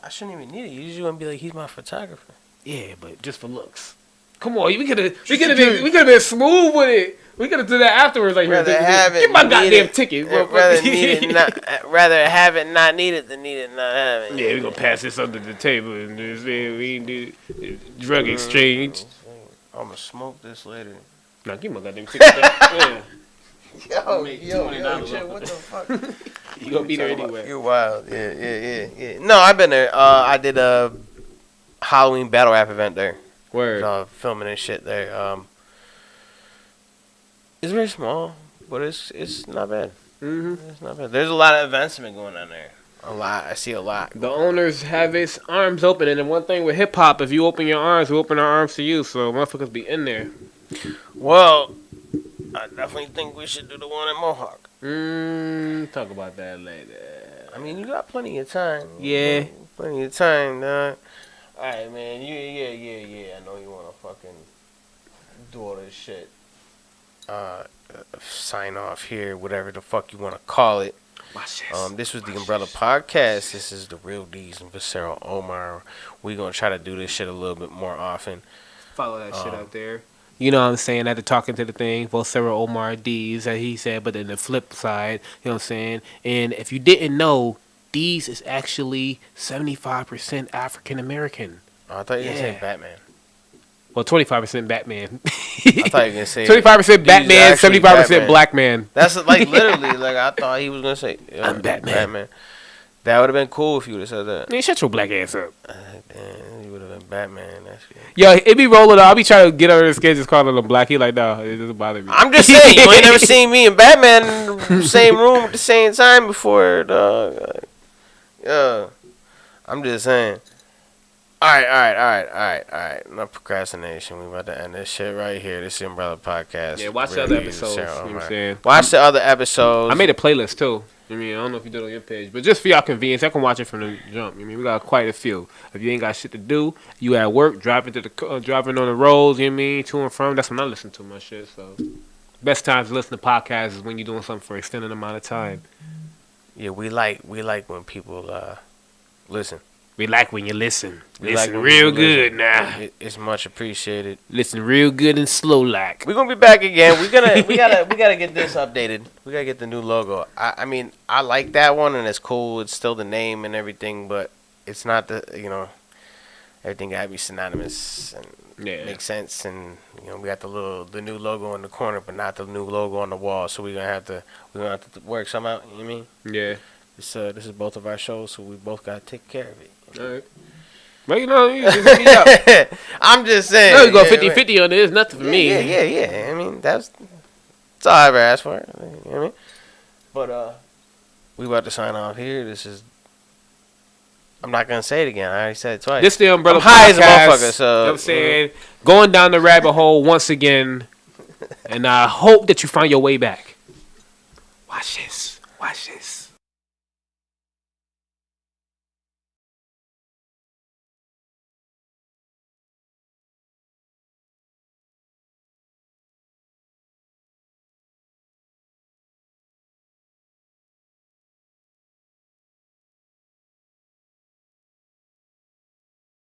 I shouldn't even need it. You just want to be like, he's my photographer. Yeah, but just for looks. Come on, we could have been smooth with it. We could have done that afterwards. Like, get my goddamn ticket. Rather have it not need it than need it not have it. Yeah, we gonna pass this under the table and we do drug exchange. I'm gonna smoke this later. Nah, give me my goddamn ticket. Yeah. Yo, shit, what the fuck? You gonna be there anyway. You're wild. Yeah. No, I've been there. I did a Halloween battle rap event there. Word. Filming and shit there. It's very small, but it's not bad. Mm-hmm. It's not bad. There's a lot of events that been going on there. A lot. I see a lot. The owners have his arms open, and then one thing with hip hop, if you open your arms, we open our arms to you. So motherfuckers be in there. Well, I definitely think we should do the one at Mohawk. Talk about that later. I mean, you got plenty of time. Yeah. Plenty of time, dog. Alright, man. Yeah. I know you want to fucking do all this shit. Sign off here, whatever the fuck you want to call it. This was the Umbrella Podcast. This is TheREALDeeZ and Vocero Omar. We're going to try to do this shit a little bit more often. Follow that shit out there. You know what I'm saying? After talking to the thing, Vocero Omar Deez, as he said, but then the flip side, you know what I'm saying? And if you didn't know, Deez is actually 75% African American. Oh, I thought you were going to say Batman. Well, 25% Batman. I thought you were going to say 25% Batman, 75% black man. That's like literally, like I thought he was going to say I'm Batman. That would have been cool if you would have said that. Man, shut your black ass up. Damn, you would have been Batman. That shit. Yo, it be rolling up. I be trying to get over the sketch just calling him black. He like, no, it doesn't bother me. I'm just saying, you ain't never seen me and Batman in the same room at the same time before, dog. Yeah. I'm just saying. All right. Enough procrastination. We about to end this shit right here. This is Umbrella Podcast. Yeah, watch the other episodes. You know what I'm saying? Watch the other episodes. I made a playlist too. I mean, I don't know if you did it on your page, but just for y'all convenience, I can watch it from the jump. I mean, we got quite a few. If you ain't got shit to do, you at work, driving on the roads, you know what I mean, to and from. That's when I listen to my shit. So, best times to listen to podcasts is when you're doing something for an extended amount of time. Yeah, we like when people listen. We like when you listen. We Listen like real people good listen. now. It's much appreciated. Listen real good and slow like. We're gonna be back again. We gotta get this updated. We gotta get the new logo. I mean, I like that one and it's cool. It's still the name and everything, but it's not everything gotta be synonymous and make sense. And we got the new logo in the corner, but not the new logo on the wall. So we're gonna have to work some out. You know what I mean? Yeah. This is both of our shows, so we both gotta take care of it. All right. Well, you just hit me up. I'm just saying. No, you go 50-50 on this. Nothing for me. Yeah. I mean, that's all I ever asked for. You know what I mean? But we about to sign off here. I'm not gonna say it again. I already said it twice. This the Umbrella I'm high as a Podcast, motherfucker. So you know what I'm saying, going down the rabbit hole once again, and I hope that you find your way back. Watch this.